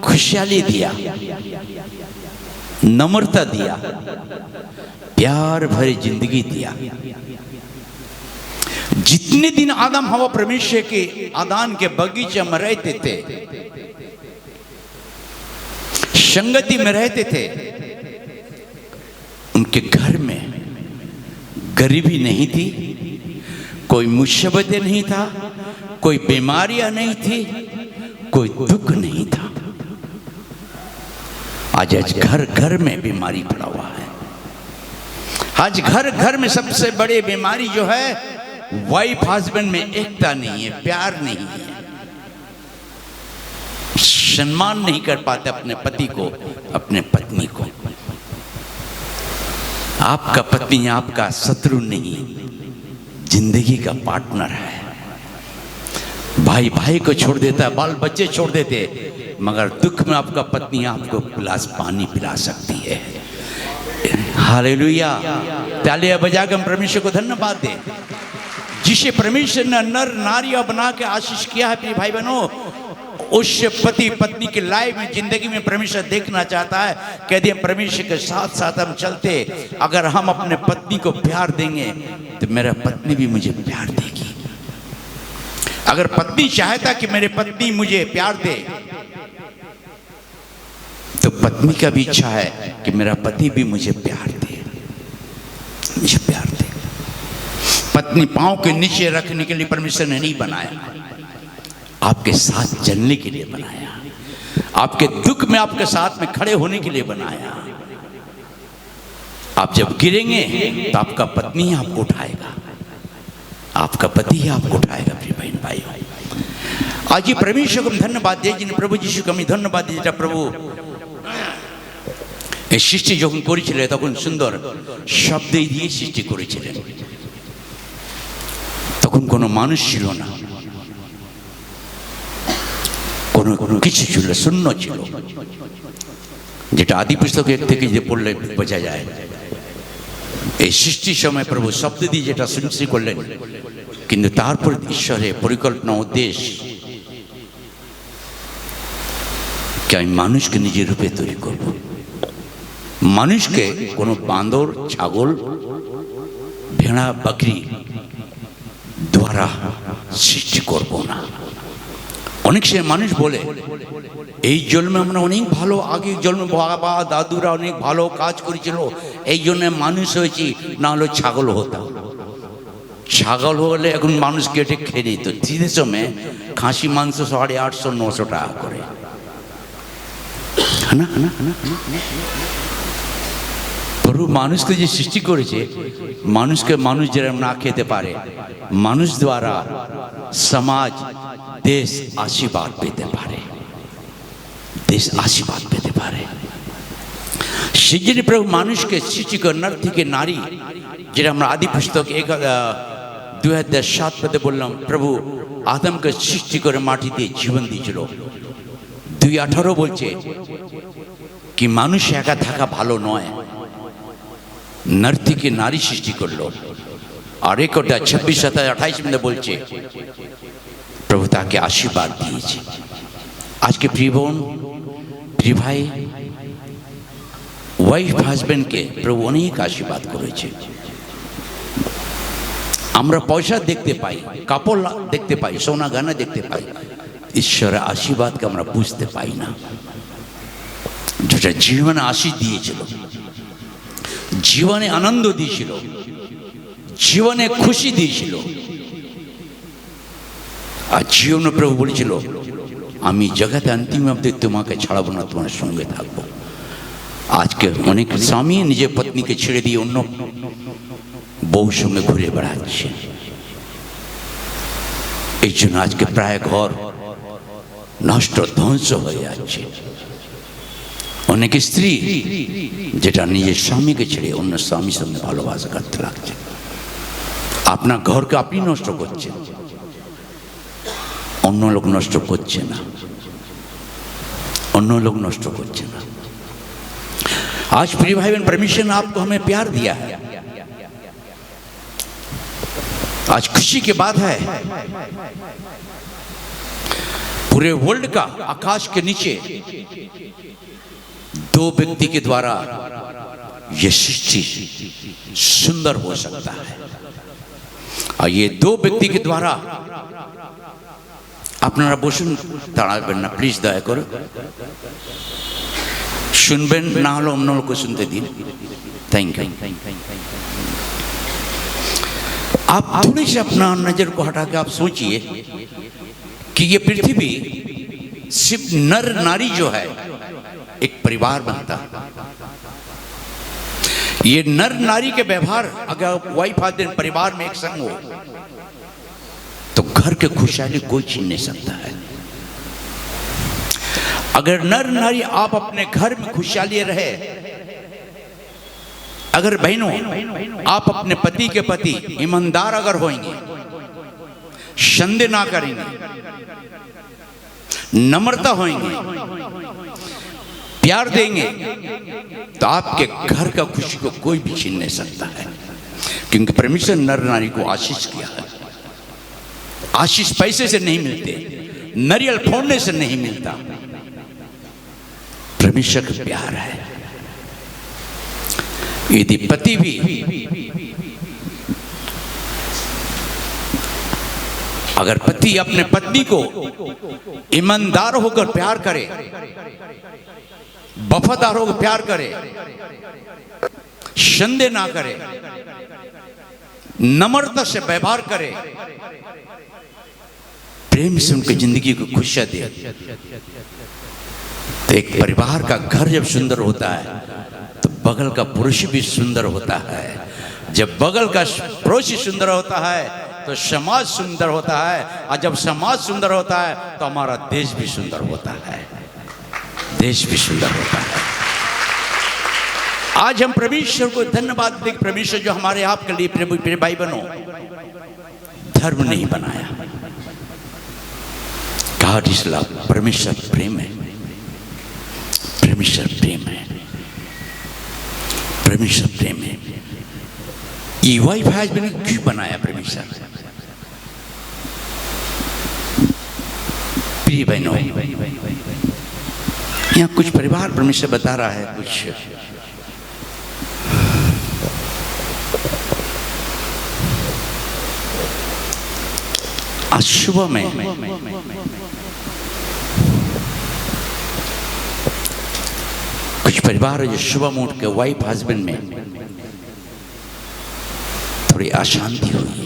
खुशहाली दिया, नम्रता दिया, प्यार भरी जिंदगी दिया। जितने दिन आदम हवा परमेश्वर के आदान के बगीचे में रहते थे, संगति में रहते थे, उनके घर में गरीबी नहीं थी, कोई मुसीबतें नहीं था, कोई बीमारियां नहीं थी, कोई दुख नहीं था। आज घर घर में बीमारी पड़ा हुआ है। आज घर घर में सबसे बड़ी बीमारी जो है, वाइफ हस्बैंड में एकता नहीं है, प्यार नहीं है, सम्मान नहीं कर पाते अपने पति को, अपने पत्नी को। आपका पत्नी आपका शत्रु नहीं, जिंदगी का पार्टनर है। भाई भाई को छोड़ देता है, बाल बच्चे छोड़ देते, मगर दुख में आपका पत्नी आपको गिलास पानी पिला सकती है। हालेलुया। तालियां बजाकर हम परमेश्वर को धन्यवाद दें, जिसे परमेश्वर ने नर नारियां बना के आशीष किया है। प्रिय भाई बहनों, उस पति पत्नी की लाइफ में, जिंदगी में परमेश्वर देखना चाहता है। कह दिए परमेश्वर के साथ साथ हम चलते, अगर हम अपने पत्नी को प्यार देंगे तो मेरा पत्नी भी मुझे प्यार देगी। अगर पत्नी चाहता कि मेरे पत्नी मुझे प्यार दे, तो पत्नी का भी इच्छा है कि मेरा पति भी मुझे प्यार दे, मुझे प्यार दे। पत्नी पांव के नीचे रखने के लिए परमेश्वर ने नहीं बनाया, आपके साथ चलने के लिए बनाया, आपके दुख में आपके साथ में खड़े होने के लिए बनाया। आप जब गिरेंगे तो आपका पत्नी ही आपको उठाएगा, आपका पति ही आपको उठाएगा। प्रिय बहन भाई, आज ये परमेश्वर को धन्यवाद दे, जिन्हें प्रभु यीशु को আমি ধন্যবাদ দিই। যেটা প্রভু এই সৃষ্টি যখন করেছিলেন তখন সুন্দর শব্দ দিয়ে সৃষ্টি করেছিলেন। তখন কোনো মানুষ ছিল না, কোনো কিছু ছিল, শূন্য ছিল, যেটা আদি পুস্তক থেকে যে পড়লে বোঝা যায়। এই সৃষ্টির সময় প্রভু শব্দ দিয়ে যেটা সৃষ্টি করলেন, কিন্তু তারপর ঈশ্বরের পরিকল্পনা উদ্দেশ্য কি আমি মানুষকে নিজের রূপে তৈরি করব। মানুষকে কোনো বাঁদর, ছাগল, ভেড়া, বকরি দ্বারা সৃষ্টি করব না। অনেক সময় মানুষ বলে এই জন্মে আমরা অনেক ভালো, আগে জন্মে বাবা দাদুরা অনেক ভালো কাজ করেছিল, এই জন্য মানুষ হয়েছি, না হলে ছাগল হতাম। ছাগল হলে এখন মানুষ কেটে খেয়ে নিত। ধীরে সময় খাসি মাংস 850-900 টাকা করে, প্রভু মানুষকে যে সৃষ্টি করেছে, মানুষকে মানুষ যেরকম না খেতে পারে, মানুষ দ্বারা সমাজ, দেশ আশীর্বাদ পেতে পারে, দেশ আশীর্বাদ পেতে পারে। সেই জন্য প্রভু মানুষকে সৃষ্টি করে নর থেকে নারী, যেটা আমরা আদি পুস্তক 2007 বললাম, প্রভু আদমকে সৃষ্টি করে মাটি দিয়ে জীবন দিয়েছিল। 2:18 বলছে কি মানুষ একা থাকা ভালো নয়, নর থেকে নারী সৃষ্টি করলো। আর 26-27-28 বলছে প্রভু তাকে আশীর্বাদ দিয়েছে। আজকে প্রিয় বোন, প্রিয় ভাই, ওয়াইফ হাজবেন্ডকে প্রভু অনেক আশীর্বাদ করেছে। আমরা পয়সা দেখতে পাই, কাপড় দেখতে পাই, সোনা গয়না দেখতে পাই, ঈশ্বরের আশীর্বাদকে আমরা বুঝতে পাই না, যেটা জীবনে আশীষ দিয়েছিল, জীবনে আনন্দ দিয়েছিল, জীবনে খুশি দিয়েছিল। আর জীবনে প্রভু বলেছিল আমি জগতে অন্তিম অবধি তোমাকে ছাড়াবো না, তোমার সঙ্গে থাকবো। আজকে অনেক স্বামী নিজের পত্নীকে ছেড়ে দিয়ে অন্য বউ সঙ্গে ঘুরে বেড়াচ্ছে। এই জন্য আজকে প্রায় ঘর নষ্ট, ধ্বংস হয়ে যাচ্ছে। অনেক স্ত্রী যেটা নিজের স্বামীকে ছেড়ে অন্য স্বামীর সঙ্গে ভালোবাসা করতে লাগছে। আপনার ঘরকে আপনি নষ্ট করছেন, অন্য লোক নষ্ট করছে না, অন্য लोग नष्ट করছে না। आज प्रिय भाई बहन, परमेश्वर ने आपको हमें प्यार दिया है। खुशी की बात है, पूरे वर्ल्ड का आकाश के नीचे दो व्यक्ति के द्वारा यह सृष्टि सुंदर हो सकता है। और ये दो व्यक्ति के द्वारा अपना बोशन ताड़ा बनना प्लीज दया करो सुनबेन ना हलो हम को सुनते दिन। Thank you. आप थोड़ी सी अपना नजर को हटा के आप सोचिए कि ये पृथ्वी सिर्फ नर नारी जो है एक परिवार बनता। ये नर नारी के व्यवहार अगर वाइफ हस्बैंड परिवार में एक संग हो तो घर के खुशहाली कोई छीन नहीं सकता है। अगर नर नारी आप अपने घर में खुशहाली रहे, अगर बहनों आप अपने पति के प्रति ईमानदार अगर होंगे, संदेह ना करेंगे, नम्रता होंगे, प्यार देंगे, तो आपके घर का खुशी को कोई भी छीन नहीं सकता है। क्योंकि परमेश्वर नर नारी को आशीष किया है। आशीष पैसे से नहीं मिलते, नारियल फोड़ने से नहीं मिलता, परमेश्वर का प्यार है। यदि पति भी अगर पति अपने पत्नी को ईमानदार होकर प्यार करे, वफादार होकर प्यार करे, संदेह ना करे, नम्रता से व्यवहार करे, प्रेम से उनकी जिंदगी को खुशियां दे, तो एक परिवार का घर जब सुंदर होता है तो बगल का पुरुष भी सुंदर होता है। जब बगल का पुरुष सुंदर होता है तो समाज सुंदर होता है, और जब समाज सुंदर होता है तो हमारा देश भी सुंदर होता है। देश भी सुंदर होता है। आज हम परमेश्वर को धन्यवाद दें। परमेश्वर जो हमारे आपके लिए प्रभु प्रिय भाई बहनों धर्म नहीं बनाया। God is love. परमेश्वर प्रेम है। परमेश्वर प्रेम है। परमेश्वर प्रेम है। ये वाइफ हस्बैंड क्यों बनाया परमेश्वर? प्रिय बहनों, यहाँ कुछ परिवार परमेश्वर बता रहा है, कुछ आज सुबह में कुछ परिवार है जो सुबह में उठ के वाइफ हस्बैंड में थोड़ी अशांति हुई है।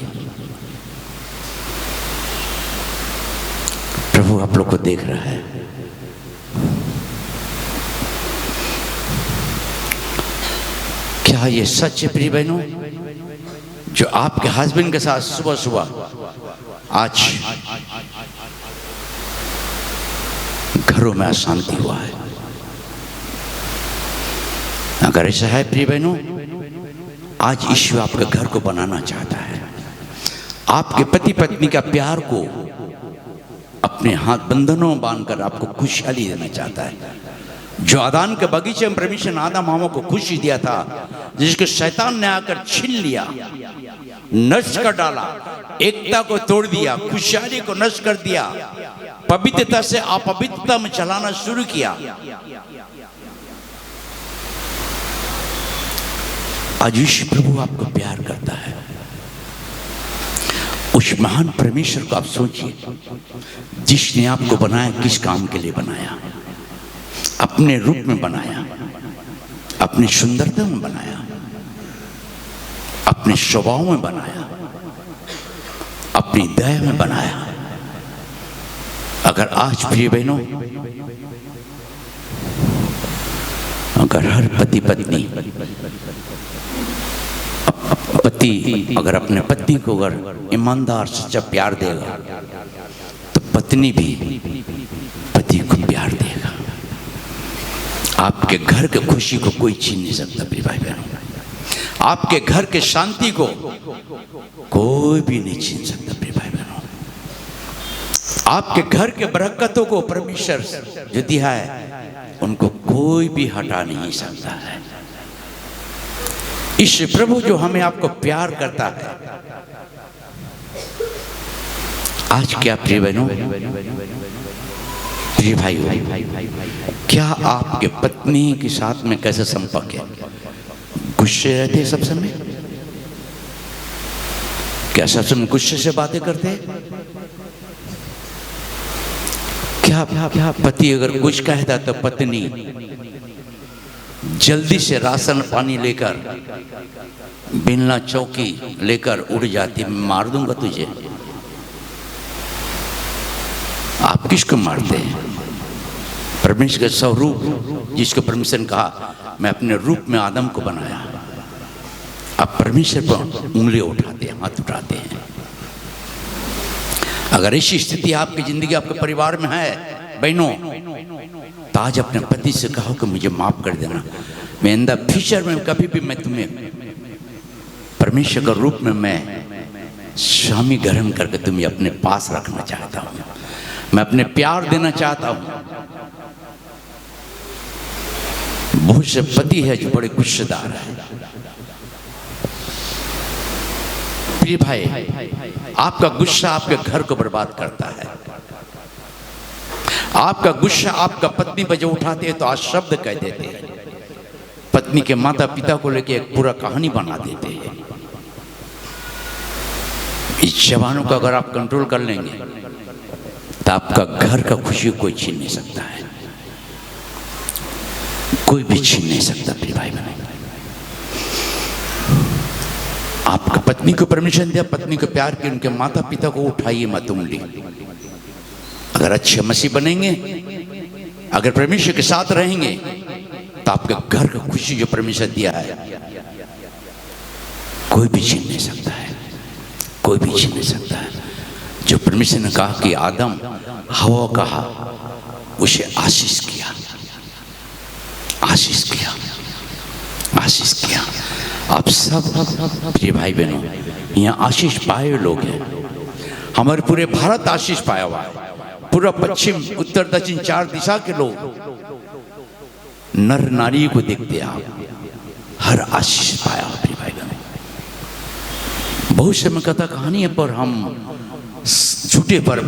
प्रभु आप लोग को देख रहा है। क्या ये सच है प्रिय बहनों, जो आपके हस्बैंड के साथ सुबह सुबह आज घरों में अशांति हुआ है? अगर ऐसा है प्रिय बहनों, आज ईश्वर आपके घर को बनाना चाहता है। आपके पति पत्नी का प्यार को अपने हाथ बंधनों में बांधकर आपको खुशहाली देना चाहता है। जो आदान के बगीचे में परमेश्वर ने आदम हवा को खुशी दिया था, जिसको शैतान ने आकर छीन लिया, नष्ट कर डाला, एकता को तोड़ दिया, खुशहाली को नष्ट कर दिया, पवित्रता से अपवित्रता में चलाना शुरू किया। आज यीशु प्रभु आपको प्यार करता है। उस महान परमेश्वर को आप सोचिए, जिसने आपको बनाया, किस काम के लिए बनाया? अपने रूप में बनाया, अपनी सुंदरता में बनाया, अपने स्वभाव में बनाया, अपनी दया में बनाया। अगर आज प्रिय बहनों, अगर हर पति पत्नी अगर अपने पत्नी को अगर ईमानदार सच्चा प्यार देगा, तो पत्नी भी पति को प्यार देगा। आपके घर के खुशी को कोई छीन नहीं सकता प्रिय भाई बहनों। आपके घर के शांति को कोई भी नहीं छीन सकता प्रिय भाई बहनों। आपके घर के बरकतों को परमेश्वर जो दिया है, उनको कोई भी हटा नहीं सकता है। इस प्रभु जो हमें आपको प्यार करता है, आज क्या प्रिय बहनों, प्रिय भाइयों, क्या आपके पत्नी के साथ में कैसा संपर्क है? गुस्से रहते हैं सब समय? क्या सब समय गुस्से से बातें करते हैं? क्या पति अगर कुछ कहता तो पत्नी जल्दी से राशन पानी लेकर बिना चौकी लेकर उड़ जाती, मार दूंगा तुझे। आप किसको मारते हैं? परमेश्वर का स्वरूप जिसको परमेश्वर ने कहा मैं अपने रूप में आदम को बनाया, आप परमेश्वर पर उंगली उठाते हैं, हाथ उठाते हैं। अगर ऐसी स्थिति आपकी जिंदगी आपके परिवार में है बहनों, तो आज अपने पति से कहो कि मुझे माफ कर देना, मैं इन द फ्यूचर में कभी भी मैं तुम्हें परमेश्वर का रूप में मैं स्वामी ग्रहण करके तुम्हें अपने पास रखना चाहता हूं, मैं अपने प्यार देना चाहता हूं। बहुत से पति है जो बड़े गुस्सेदार है। प्रिय भाई, आपका गुस्सा आपके घर को बर्बाद करता है। आपका गुस्सा आपका पत्नी पर जो उठाते हैं तो आज शब्द कह देते हैं, पत्नी के माता पिता को लेके एक पूरा कहानी बना देते हैं। इस जवानों को अगर आप कंट्रोल कर लेंगे तो आपका घर का खुशी कोई छीन नहीं सकता है, कोई भी छीन नहीं सकता। प्रिय भाई बहन, आपका पत्नी को परमिशन दिया, पत्नी को प्यार किया, उनके माता पिता को उठाइए मत उंगली। अगर अच्छे मसीह बनेंगे, अगर परमेश्वर के साथ रहेंगे तो आपके घर का खुशी जो परमेश्वर दिया है कोई भी छीन नहीं सकता है, कोई भी छीन नहीं सकता है। जो परमेश्वर ने कहा कि आदम हवा कहा, उसे आशीष किया, आशीष किया, आशीष किया। आप सब प्रिय भाई बहनों यहाँ आशीष पाए लोग हैं। हमारे पूरे भारत आशीष पाया हुआ है, पूरा पश्चिम उत्तर दक्षिण चार दिशा के लोग नर नारी को देखते आप हर आशीष पाया हुआ। प्रिय भाई बहनों, बहुत समय कथा कहानी है पर हम झूठे पर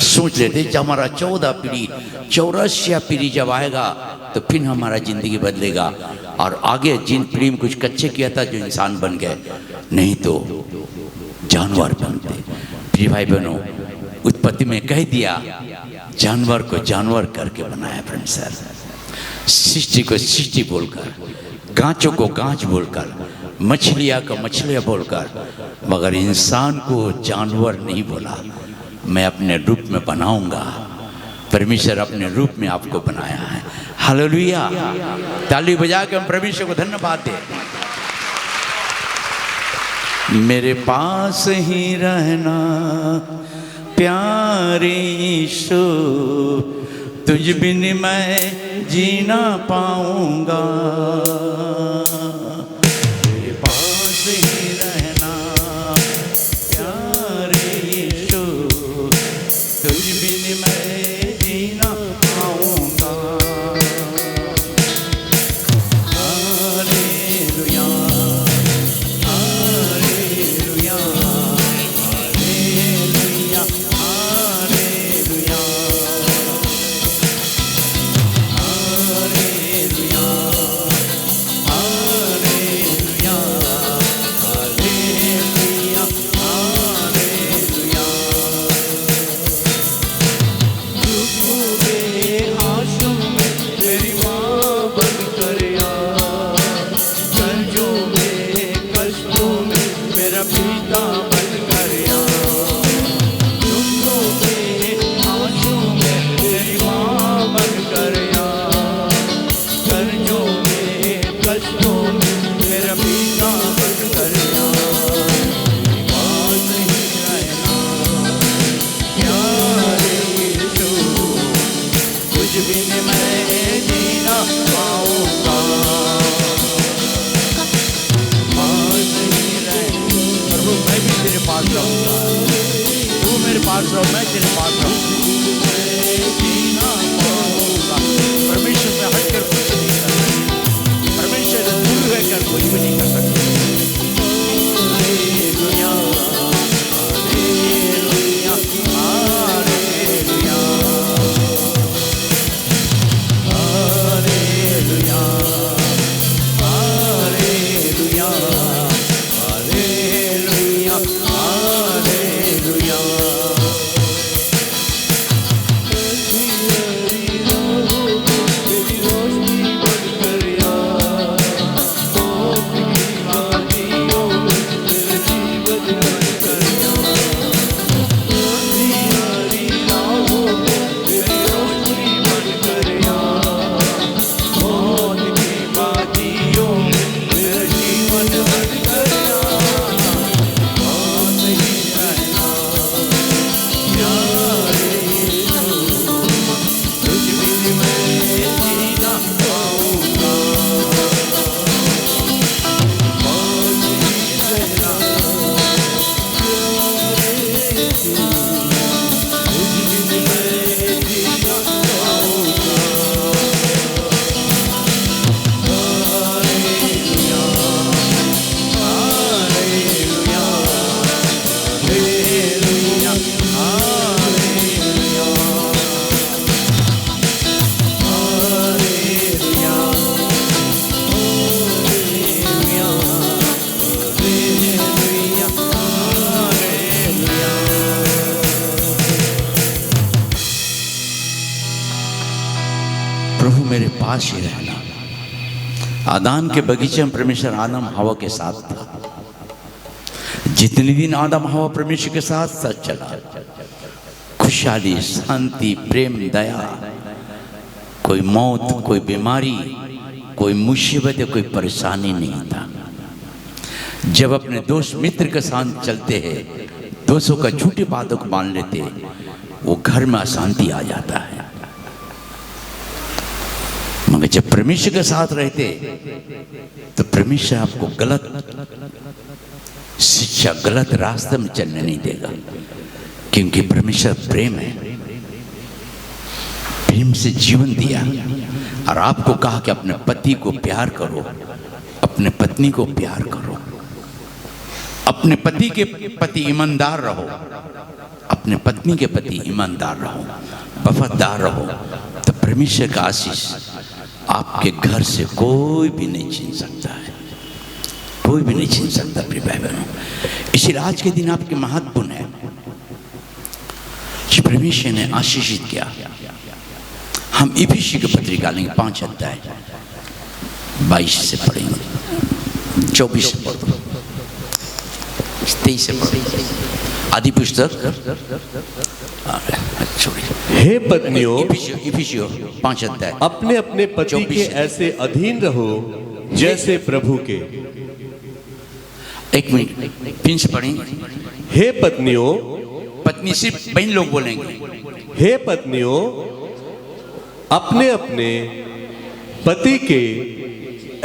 सोच लेते जब हमारा 14 पीढ़ी 84 पीढ़ी जब आएगा तो फिर हमारा जिंदगी बदलेगा और आगे जिन पीढ़ी में कुछ कच्चे किया था जो इंसान बन गए, नहीं तो जानवर बनते। प्रिय भाई बहनों, उत्पत्ति में कह दिया जानवर को जानवर करके बनाया परमेश्वर, सृष्टि को सृष्टि बोलकर, गांचों को गांच बोलकर, मछलियाँ को मछलियाँ बोलकर, मगर इंसान को जानवर नहीं बोला। मैं अपने रूप में बनाऊंगा। परमेश्वर अपने रूप में आपको बनाया है। हालेलुया, ताली बजा के हम परमेश्वर को धन्यवाद दें। मेरे पास ही रहना प्यारे यीशु, तुझ बिन मैं जी ना पाऊंगा। मेरे पास ही रहना प्यारे यीशु, तुझ बिन मैं जी ना पाऊंगा। Hallelujah, hallelujah, hallelujah, hallelujah, hallelujah, hallelujah, hallelujah, hallelujah. दुख में आंसू में मेरी माँ बनकर आ, कर्जों में कष्टों में मेरा पिता बनकर आ। दुखों में आंसू में मेरी माँ बनकर आ, कर्जों में कष्टों में मेरा पिता बनकर आ। पास ही रहना प्यारे यीशु, तुझ बिन मैं जीना पाऊंगा। पास ही रहना प्रभु, मैं भी तेरे पास रहूंगा, तू मेरे पास रहो, मैं तेरे पास रहूंगा। मैं जीना पाऊंगा। परमेश्वर से हटकर कुछ नहीं कर सकता, परमेश्वर से दूर रहकर कुछ भी नहीं कर सकता। हालेलुया, हालेलुया, पास ही रहना। आदम के बगीचे में परमेश्वर आदम हवा के साथ था। जितने दिन आदम हवा परमेश्वर के साथ साथ चला, खुशहाली, शांति, प्रेम, दया, कोई मौत, कोई बीमारी, कोई मुसीबत या कोई परेशानी नहीं था। जब अपने दोस्त मित्र के साथ चलते हैं, दोस्तों का झूठी बातों को मान लेते, वो घर में अशांति आ जाता है। मगर जब परमेश्वर के साथ रहते तो परमेश्वर आपको गलत शिक्षा, गलत रास्ते में चलने नहीं देगा, क्योंकि परमेश्वर प्रेम है। प्रेम से जीवन दिया और आपको कहा कि अपने पति को प्यार करो, अपने पत्नी को प्यार करो, अपने पति के प्रति ईमानदार रहो, अपने पत्नी के प्रति ईमानदार रहो, वफादार रहो, तो परमेश्वर का आशीष आपके घर से कोई भी नहीं छीन सकता है, कोई भी नहीं छीन सकता। प्रिय भाई बहनों, इसलिए आज के दिन आपके महत्वपूर्ण है कि परमेश्वर ने आशीषित किया। हम इफिसी की पत्रिका लेंगे 5 अध्याय 22 से पढ़ेंगे, 24 से पढ़ो, 23 से पढ़ो। आदि पुस्तक हे पत्नियों, इफिसियों 5 अध्याय, अपने अपने पति के ऐसे अधीन रहो जैसे प्रभु के। 1 मिनट फिर से पढ़ेंगे। हे पत्नियों, पत्नी सिर्फ बहन लोग बोलेंगे। हे पत्नियों, अपने अपने पति के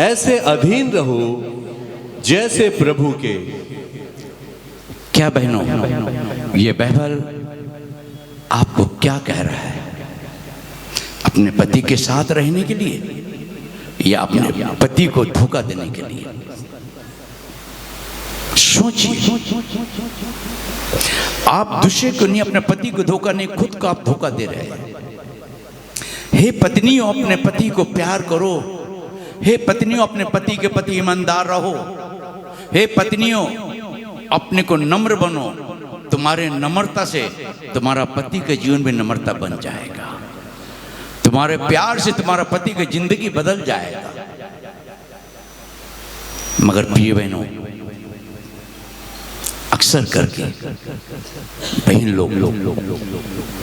ऐसे अधीन रहो जैसे प्रभु के। क्या बहनों, ये बाइबल आपको क्या कह रहा है? अपने पति के साथ रहने के लिए या अपने पति को धोखा देने के लिए? सोचिए, आप दूसरे को नहीं, अपने पति को धोखा नहीं, खुद को आप धोखा दे रहे हैं। हे पत्नियों, अपने पति को प्यार करो। हे पत्नियों, अपने पति के प्रति ईमानदार रहो। हे पत्नियों, अपने को नम्र बनो। तुम्हारे नम्रता से तुम्हारा पति का जीवन भी नम्रता बन जाएगा। तुम्हारे प्यार से तुम्हारा पति की जिंदगी बदल जाएगा। मगर प्रिय बहनों, अक्सर करके बहन लोग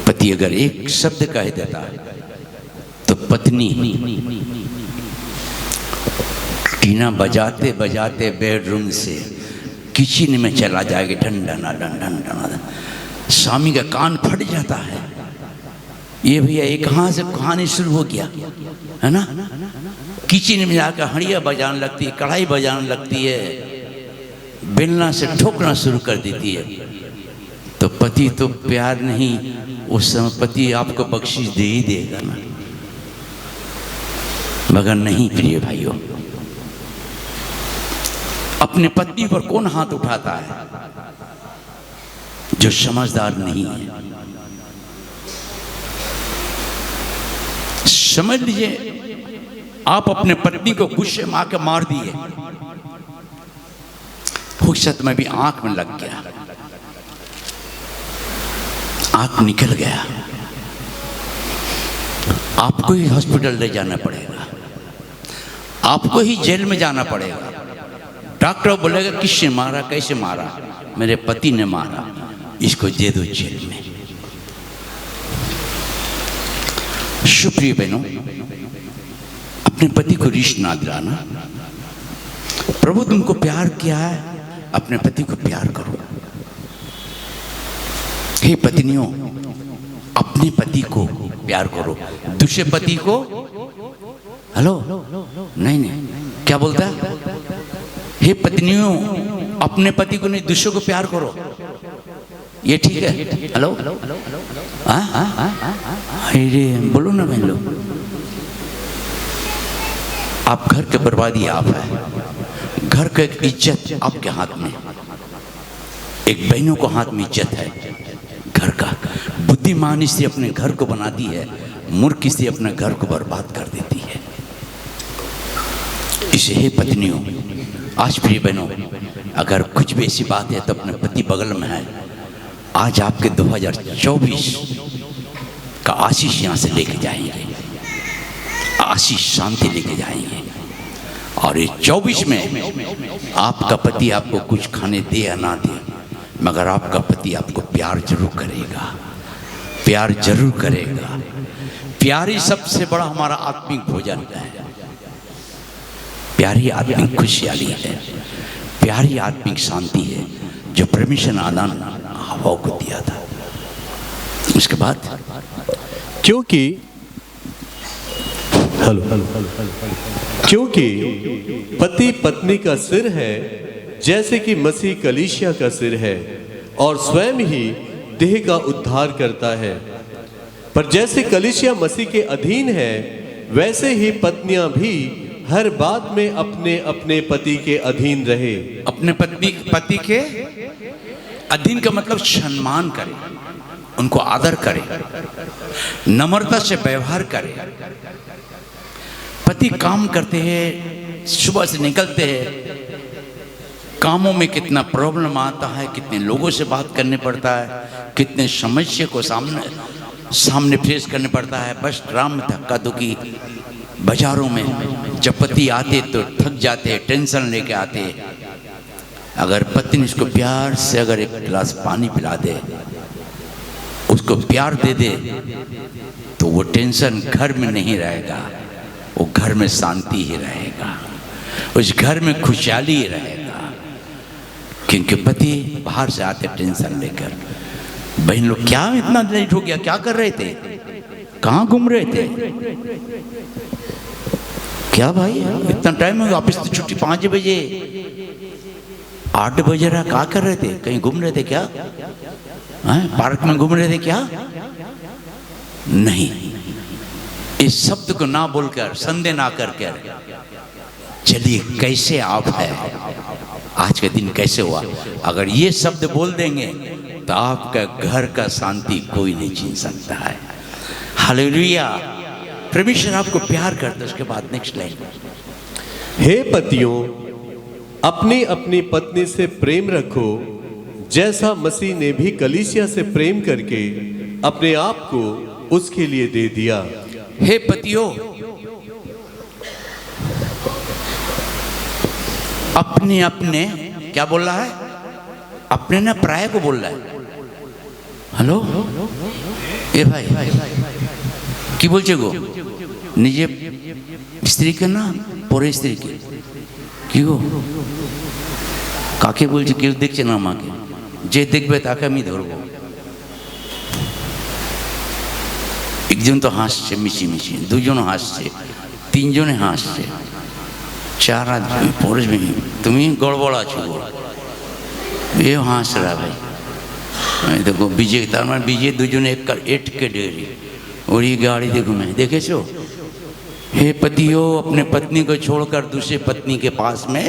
पति अगर एक शब्द कह देता है तो पत्नी टीना बजाते बजाते बेडरूम से किचन में चला जाएगा। ठंडा ठंडा, स्वामी का कान फट जाता है। ये भैया ये कहाँ से कहानी शुरू हो गया है ना? किचन में जाकर हड़िया बजाने लगती है, कढ़ाई बजाने लगती है, बेलना से ठोकना शुरू कर देती है। तो पति तो प्यार नहीं, उस समय पति आपको बख्शीश दे ही देगा ना। मगर नहीं प्रिय भाइयों, अपने पत्नी पर कौन हाथ उठाता है? जो समझदार नहीं है। समझ लीजिए, आप अपने पत्नी को गुस्से में आकर मार दिए, फुर्सत में भी आंख में लग गया, आंख निकल गया, आपको ही हॉस्पिटल ले जाना पड़ेगा, आपको ही जेल में जाना पड़ेगा। डॉक्टर बोलेगा किसने मारा, कैसे मारा? मेरे पति ने मारा, इसको दे दो जेल में। सुप्रिय बहनों, अपने पति को रिश्त ना दिलाना। प्रभु तुमको प्यार किया है, अपने पति को प्यार करो। हे पत्नियों, अपने पति को प्यार करो, दूसरे पति को हेलो नहीं, क्या बोलता है? हे पत्नियों, अपने पति को नहीं, दूसरे को प्यार करो। ये ठीक है? हेलो, अरे बोलो ना बहन लोग। आप घर के बर्बादी आप है, घर का एक इज्जत आपके हाथ में। एक बहनों को हाथ में इज्जत है घर का। बुद्धिमान इससे अपने घर को बनाती है, मूर्ख इससे अपने घर को बर्बाद कर देती है। इसे हे पत्नियों, आज प्रिय बहनों, अगर कुछ भी ऐसी बात है तो अपने पति बगल में है, आज आपके 2024 का आशीष यहाँ से लेके जाएंगे। आशीष शांति लेके जाएंगे। और ये 24 में आपका पति आपको कुछ खाने दे या ना दे, मगर आपका पति आपको प्यार जरूर करेगा, प्यार जरूर करेगा। प्यार ही सबसे बड़ा हमारा आत्मिक भोजन है, प्यार ही आत्मिक खुशहाली है, प्यार ही आत्मिक शांति है जो परमेश्वर ने आदम हवा को दिया था। उसके बाद क्योंकि पति पत्नी का सिर है, जैसे कि मसीह कलीसिया का सिर है और स्वयं ही देह का उद्धार करता है। पर जैसे कलीसिया मसीह के अधीन है, वैसे ही पत्नियां भी हर बात में अपने अपने पति के अधीन रहे। अपने पति के अधीन का मतलब सम्मान करे, उनको आदर करे, नम्रता से व्यवहार करे। पति काम करते हैं, सुबह से निकलते हैं, कामों में कितना प्रॉब्लम आता है, कितने लोगों से बात करने पड़ता है, कितने समस्या को सामने फेस करने पड़ता है। बस ट्राम में धक्का धुकी, बाजारों में जब पति आते तो थक जाते, टेंशन लेके आते। अगर पत्नी उसको प्यार से अगर एक गिलास पानी पिला दे, उसको प्यार दे दे, तो वो टेंशन घर में नहीं रहेगा, वो घर में शांति ही रहेगा, उस घर में खुशहाली ही रहेगा। क्योंकि पति बाहर से आते टेंशन लेकर। बहन लोग, क्या इतना लेट हो गया, क्या कर रहे थे, कहाँ घूम रहे थे, क्या भाई इतना टाइम हो गया, ऑफिस की छुट्टी 5 बजे, 8 बजे रहा, क्या कर रहे थे, कहीं घूम रहे थे क्या, पार्क में घूम रहे थे क्या? नहीं, इस शब्द को ना बोलकर, संदेह ना करके चलिए कैसे आप है, आज का दिन कैसे हुआ, अगर ये शब्द बोल देंगे तो आपका घर का शांति कोई नहीं छीन सकता है। हालेलुया, परमेश्वर आपको प्यार करता है। उसके बाद नेक्स्ट लाइन, हे पतियों, अपनी अपनी पत्नी से प्रेम रखो, जैसा मसीह ने भी कलीसिया से प्रेम करके अपने आप को उसके लिए दे दिया। हे पतियों, अपने अपने क्या बोल रहा है, अपने ना प्राय को बोल रहा है। हेलो ए भाई কি বলছে গো, নিজে স্ত্রীকে না পরে স্ত্রীকে, কি গো কাকে বলছে, কেউ দেখছে না আমাকে, যে দেখবে তাকে আমি ধরবো। একজন তো হাসছে মিশি মিশি, দুজন হাসছে, তিনজনে হাসছে, 4 आदमी পরে তুমি গড়বড় আছো গো, এ হাস রা ভাই। देखो विजय, तार मान विजय দুজনে एट के डेरी और ये गाड़ी देखो मैं देखे छो। हे पतियों, अपने पत्नी को छोड़कर दूसरे पत्नी के पास में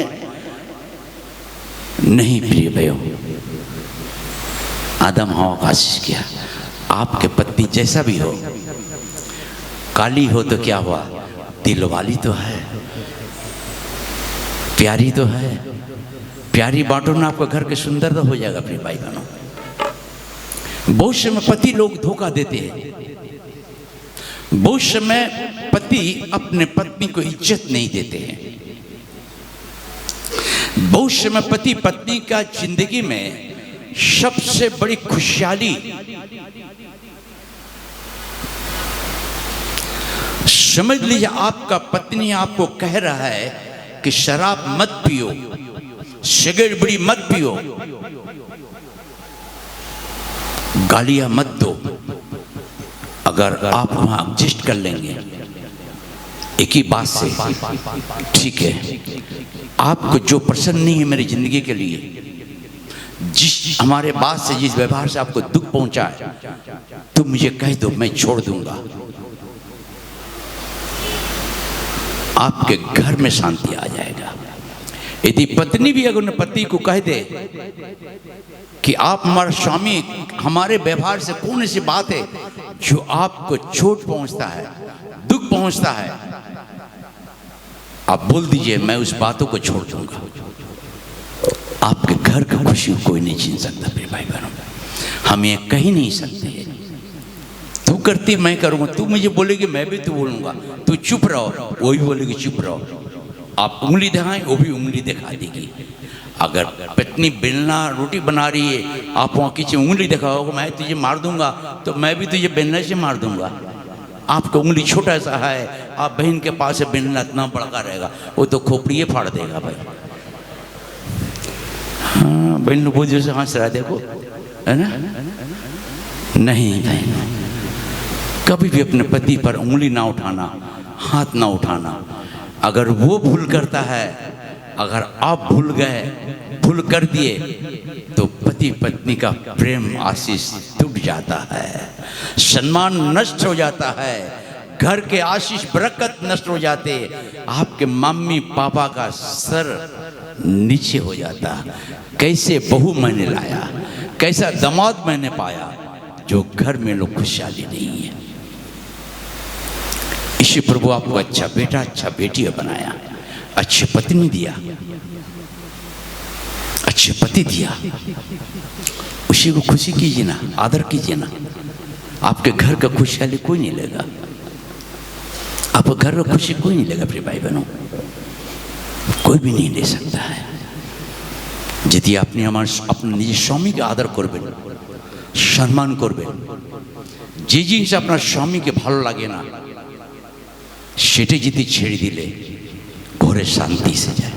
नहीं प्रिय भयो। आदम हवा का आशीष किया, आपके पत्नी जैसा भी हो, काली हो तो क्या हुआ, दिल वाली तो है, प्यारी तो है, प्यारी बांटो ना, आपका घर के सुंदरता हो जाएगा। प्रिय भाई बहनों, बहुत समय पति लोग धोखा देते हैं, बहुत समय पति अपने पत्नी को इज्जत नहीं देते हैं, बहुत समय पति पत्नी का जिंदगी में सबसे बड़ी खुशहाली समझ लीजिए। आपका पत्नी आपको कह रहा है कि शराब मत पियो, सिगरेट बीड़ी मत पियो, गालियां मत दो। अगर आप वहां एडजस्ट कर लेंगे एक ही बात से, ठीक है, आपको जो पसंद नहीं है मेरी जिंदगी के लिए, जिस हमारे बात से, जिस व्यवहार से आपको दुख पहुंचा है, तुम मुझे कह दो, मैं छोड़ दूंगा। आपके घर में शांति आ जाएगा। यदि पत्नी भी अगर पति को कह दे कि आप हमारा स्वामी, हमारे व्यवहार से कौन सी बात है जो आपको चोट पहुंचता है, दुख पहुंचता है, आप बोल दीजिए, मैं उस बातों को छोड़ दूंगा। आपके घर का खुशी कोई नहीं छीन सकता। प्रिय भाई बहनों, हम ये कह नहीं सकते तू करती मैं करूँगा, तू मुझे बोलेगी मैं भी तू बोलूँगा, तू चुप रहो वो भी बोलेगी चुप रहो। आप उंगली दिखाएं वो भी उंगली दिखा देगी। अगर पत्नी बेलना रोटी बना रही है, आप वहाँ किसी उंगली दिखाओगे मैं तुझे मार दूंगा, तो मैं भी तुझे बेलने से मार दूंगा। आपका उंगली छोटा सा है, आप बहन के पास से बेलना इतना बड़का रहेगा, वो तो खोपड़ी फाड़ देगा भाई। हाँ बहन बोझ से हंस रहा देखो, है ना? नहीं बहन, कभी भी अपने पति पर उंगली ना उठाना, हाथ ना उठाना। अगर वो भूल करता है, अगर आप भूल गए, भूल कर दिए, तो पति पत्नी का प्रेम आशीष टूट जाता है, सम्मान नष्ट हो जाता है, घर के आशीष बरकत नष्ट हो जाते, आपके मम्मी पापा का सर नीचे हो जाता। कैसे बहू मैंने लाया, कैसा दामाद मैंने पाया, जो घर में लोग खुशहाली नहीं है। ईश्वर प्रभु आपको अच्छा बेटा अच्छा बेटी बनाया, अच्छी पत्नी दिया, अच्छे पति दिया, उसी को खुशी कीजिए ना, आदर कीजिए ना। आपके घर का खुशहाली कोई नहीं लेगा, आपके घर का खुशी कोई नहीं लेगा। प्रिय भाई बहनों, कोई भी नहीं ले सकता है। यदि আপনি আমার আপনার নিজের স্বামীকে আদর করবেন, সম্মান করবেন, যে জিনিস আপনার স্বামীকে ভালো লাগে না সেটা যদি ছেড়ে দিলে ঘরে শান্তি এসে যায়।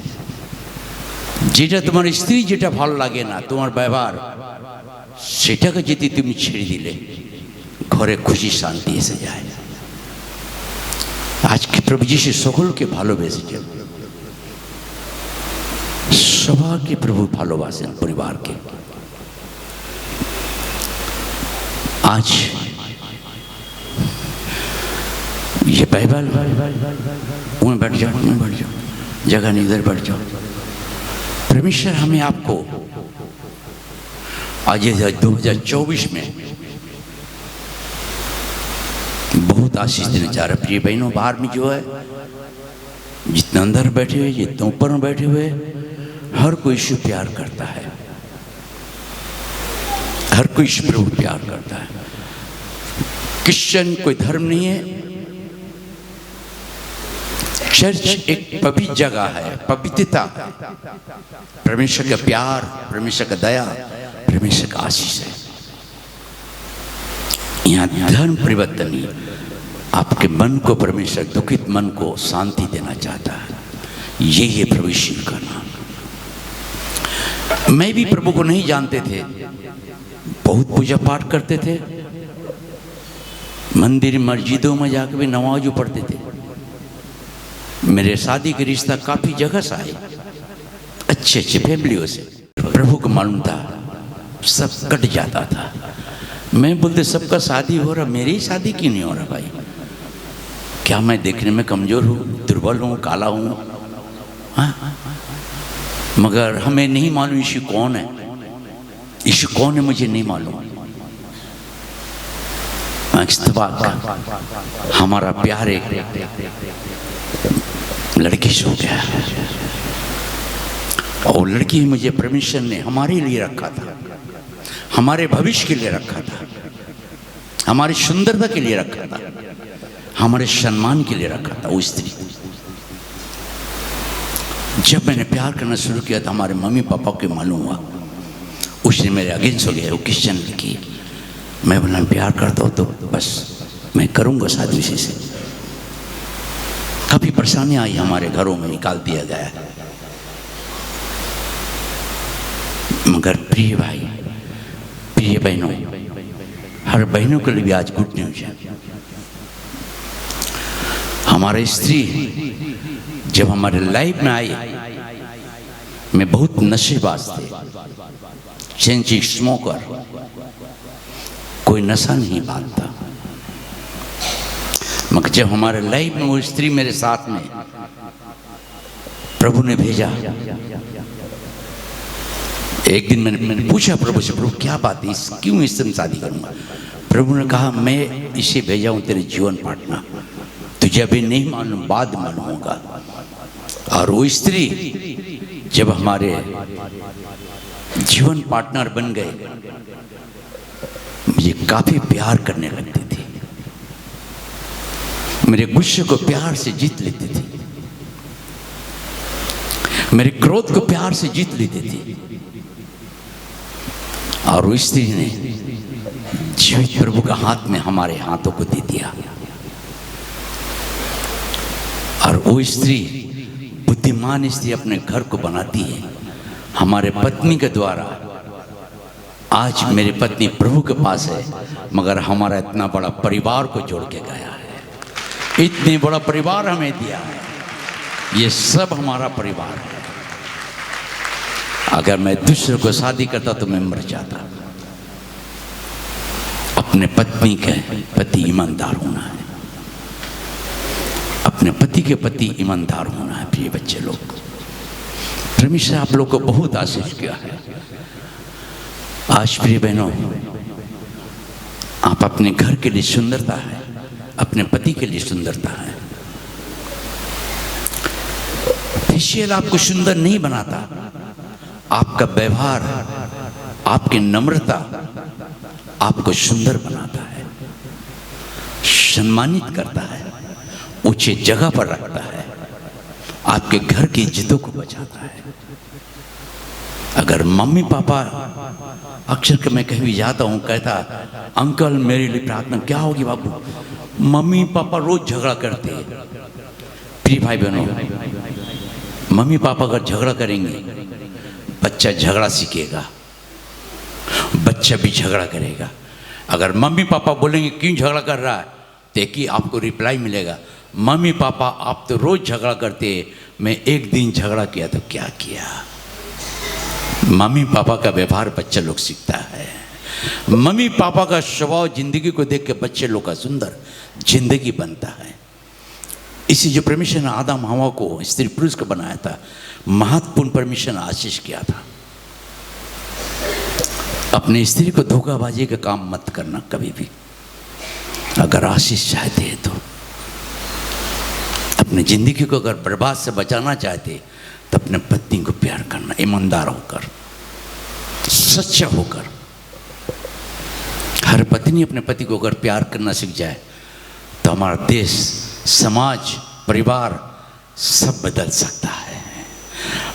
যেটা তোমার স্ত্রী যেটা ভালো লাগে না তোমার ব্যবহার, সেটাকে যদি তুমি ছেড়ে দিলে ঘরে খুশি শান্তি এসে যায়। আজকে প্রভু যিশু সকলকে ভালোবেসেছেন, সবাইকে প্রভু ভালোবাসেন, পরিবারকে। आज ये बाइबल उन बैठ जाओ, उन बैठ जाओ, जगह नहीं इधर बैठ जाओ। परमेश्वर हमें आपको आज 2024 में बहुत आशीष देना चाह रहा है। प्रिय बहनों, बाहर में जो है, जितने अंदर बैठे हुए, जितने ऊपर में बैठे हुए, हर कोई ईश्वर प्यार करता है, हर कोई ईश्वर प्रभु प्यार करता है। क्रिश्चियन कोई धर्म नहीं है, चर्च एक पवित्र जगह है, पवित्रता, परमेश्वर का प्यार, परमेश्वर का दया, परमेश्वर का आशीष है। यहाँ धर्म परिवर्तन नहीं, आपके मन को परमेश्वर दुखित मन को शांति देना चाहता है। यही है प्रभु यीशु का नाम। मैं भी प्रभु को नहीं जानते थे, बहुत पूजा पाठ करते थे, मंदिर मस्जिदों में जाकर भी नमाज पढ़ते थे। मेरे शादी के रिश्ता काफी जगह से आए, अच्छे अच्छे फैमिलियों से। प्रभु को मालूम था सब कट जाता था। मैं बोलते सबका शादी हो रहा, मेरी शादी क्यों नहीं हो रहा भाई? क्या मैं देखने में कमजोर हूँ, दुर्बल हूँ, काला हूँ? हाँ, मगर हमें नहीं मालूम यीशु कौन है। यीशु कौन है मुझे नहीं मालूम। हमारा प्यार एक लड़की से हो गया, और लड़की मुझे परमेश्वर ने हमारे लिए रखा था, हमारे भविष्य के लिए रखा था, हमारी सुंदरता के लिए रखा था, हमारे सम्मान के लिए रखा था। वो स्त्री, जब मैंने प्यार करना शुरू किया था, हमारे मम्मी पापा को मालूम हुआ, उसने मेरे अगेंस्ट हो गया। वो क्रिश्चियन लड़की, मैं बोला प्यार करता हूँ तो बस मैं करूँगा शादी उसी से। काफ़ी परेशानियाँ आई, हमारे घरों में निकाल दिया गया। मगर प्रिय भाई, प्रिय बहनों, हर बहनों के लिए भी आज गुड न्यूज है। हमारी स्त्री जब हमारे लाइफ में आई, मैं बहुत नशेबाज थे, चेंजी स्मोकर, कोई नशा नहीं बांधता। मगर जब हमारे लाइफ में वो स्त्री मेरे साथ में, प्रभु ने भेजा। एक दिन मैंने पूछा प्रभु से, प्रभु क्या बात है, क्यों इससे शादी करूंगा? प्रभु ने कहा मैं इसे भेजा हूं तेरे जीवन पार्टनर, तुझे अभी नहीं मालूम, बाद मालूम होगा। और वो स्त्री जब हमारे जीवन पार्टनर बन गए, मुझे काफी प्यार करने लगती थी। मेरे गुस्से को प्यार से जीत लेती थी, मेरे क्रोध को प्यार से जीत लेती थी। और उस स्त्री ने जीवित प्रभु का हाथ में हमारे हाथों को दे दिया। और वो स्त्री, बुद्धिमान स्त्री, अपने घर को बनाती है हमारे पत्नी के द्वारा। आज मेरी पत्नी प्रभु के पास है, मगर हमारा इतना बड़ा परिवार को जोड़ के गया है, इतने बड़ा परिवार हमें दिया है। ये सब हमारा परिवार है। अगर मैं दूसरे को शादी करता तो मैं मर जाता। अपने पत्नी के प्रति ईमानदार होना है, अपने पति के प्रति ईमानदार होना है। प्रिय बच्चे लोग, परमेश्वर आप लोग को बहुत आशीष किया है। आज प्रिय बहनों, आप अपने घर के लिए सुंदरता है, अपने पति के लिए सुंदरता है। फेशियल आपको सुंदर नहीं बनाता, आपका व्यवहार, आपकी नम्रता आपको सुंदर बनाता है, सम्मानित करता है, ऊंचे जगह पर रखता है, आपके घर की इज्जतों को बचाता है। अगर मम्मी पापा, अक्सर के मैं कहीं भी जाता हूँ, कहता अंकल मेरे लिए प्रार्थना, क्या होगी बाबू? मम्मी पापा रोज झगड़ा करते हैं। प्रिय भाई बहनों, मम्मी पापा अगर झगड़ा करेंगे, बच्चा झगड़ा सीखेगा, बच्चा भी झगड़ा करेगा। अगर मम्मी पापा बोलेंगे क्यों झगड़ा कर रहा है, तो एक ही आपको रिप्लाई मिलेगा, मम्मी पापा आप तो रोज झगड़ा करते हैं, मैं एक दिन झगड़ा किया तो क्या किया। मम्मी पापा का व्यवहार बच्चा लोग सीखता है। मम्मी पापा का स्वभाव, जिंदगी को देख के बच्चे लोग का सुंदर जिंदगी बनता है। इसी जो परमेश्वर ने आदम हवा को, स्त्री पुरुष को बनाया था, महत्वपूर्ण परमेश्वर ने आशीष किया था। अपनी स्त्री को धोखाबाजी का काम मत करना कभी भी। अगर आशीष चाहते हैं तो, अपनी जिंदगी को अगर बर्बाद से बचाना चाहते तो अपने पत्नी को प्यार करना, ईमानदार होकर, सच्चा होकर। हर पत्नी अपने पति को अगर प्यार करना सीख जाए तो हमारा देश, समाज, परिवार सब बदल सकता है।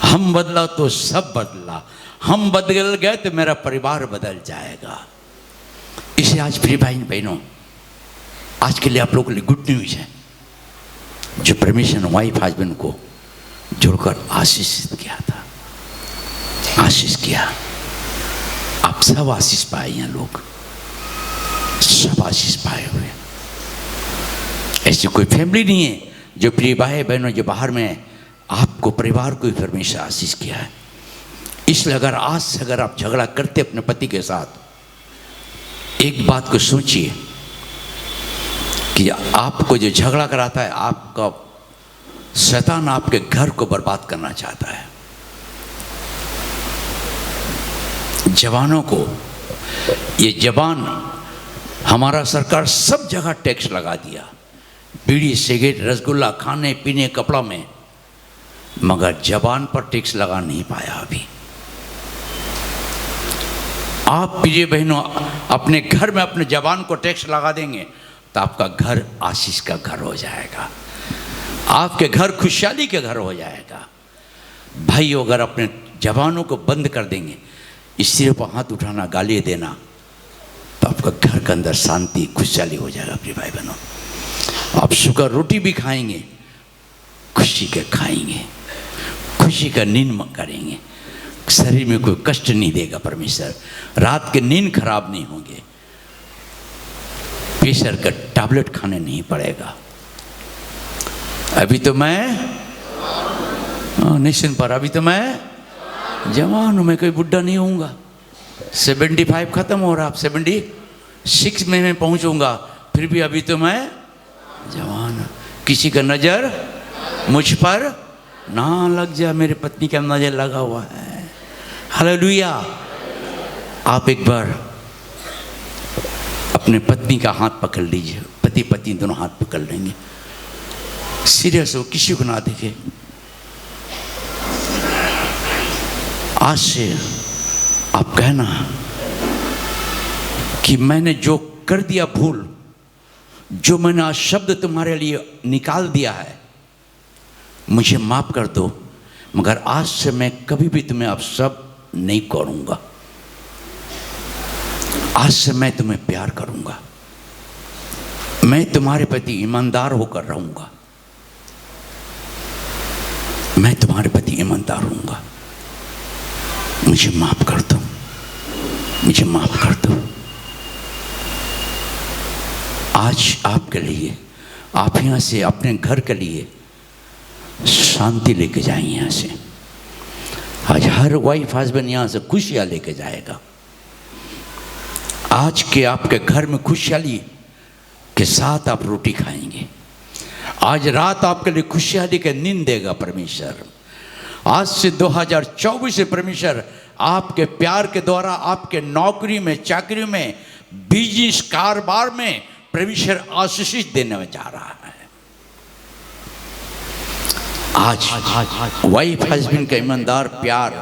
हम बदला तो सब बदला, हम बदल गए तो मेरा परिवार बदल जाएगा। इसे आज प्रिय भाई बहनों, आज के लिए आप लोगों के लिए गुड न्यूज है, जो परमेश्वर ने वाइफ हस्बैंड को जोड़कर आशीषित किया था, आशीष किया। आप सब आशीष पाए, यहाँ लोग सब आशीष पाए हुए। ऐसी कोई फैमिली नहीं है जो प्रिय भाई बहनों जो बाहर में, आपको परिवार को परमेश्वर आशीष किया है। इसलिए अगर आज से अगर आप झगड़ा करते अपने पति के साथ, एक बात को सोचिए कि आपको जो झगड़ा कराता है, आपका शैतान आपके घर को बर्बाद करना चाहता है। जवानों को, ये जवान, हमारा सरकार सब जगह टैक्स लगा दिया, बीड़ी, सिगरेट, रसगुल्ला, खाने पीने, कपड़ा में, मगर जवान पर टैक्स लगा नहीं पाया अभी। आप प्रिय बहनों अपने घर में अपने जवान को टैक्स लगा देंगे तो आपका घर आशीष का घर हो जाएगा, आपके घर खुशहाली के घर हो जाएगा। भाई अगर अपने जवानों को बंद कर देंगे, स्त्रियों पर हाथ उठाना, गाली देना, तो आपका घर के अंदर शांति, खुशहाली हो जाएगा। प्रिय भाई बहनों, आप सुबह रोटी भी खाएंगे, खुशी के खाएंगे, खुशी का नींद करेंगे, शरीर में कोई कष्ट नहीं देगा परमेश्वर, रात के नींद खराब नहीं होंगे, प्रेशर का टैबलेट खाने नहीं पड़ेगा। अभी तो मैं नहीं सुन पा रहा, अभी तो मैं जवान हूँ, मैं कोई बुढ़ा नहीं होऊंगा। 75 खत्म हो रहा, अब 76 में मैं पहुँचूंगा, फिर भी अभी तो मैं जवान हूँ। किसी का नज़र मुझ पर ना लग जाए, मेरे पत्नी का नज़र लगा हुआ है। हालेलुया। आप एक बार अपने पत्नी का हाथ पकड़ लीजिए, पति पत्नी दोनों हाथ पकड़ लेंगे, सीरियस हो, किसी को ना देखे। आज से आप कहना कि मैंने जो कर दिया भूल, जो मैंने आज शब्द तुम्हारे लिए निकाल दिया है मुझे माफ कर दो, मगर आज से मैं कभी भी तुम्हें अब सब नहीं करूंगा। आज से मैं तुम्हें प्यार करूंगा, मैं तुम्हारे प्रति ईमानदार होकर रहूंगा, मैं तुम्हारे प्रति ईमानदार रहूंगा। मुझे माफ कर दो, मुझे माफ कर दो। आज आपके लिए, आप यहां से अपने घर के लिए शांति लेके जाएं। यहां से आज हर वाइफ हस्बैंड यहां से खुशियां लेके जाएगा। आज के आपके घर में खुशहाली के साथ आप रोटी खाएंगे। आज रात आपके लिए खुशहाली के नींद देगा परमेश्वर। आज से 2024 से परमेश्वर आपके प्यार के द्वारा आपके नौकरी में, चाकरी में, बिजनेस, कारोबार में परमेश्वर आशीष देने में जा रहा है। आज वाइफ हस्बैंड का ईमानदार प्यार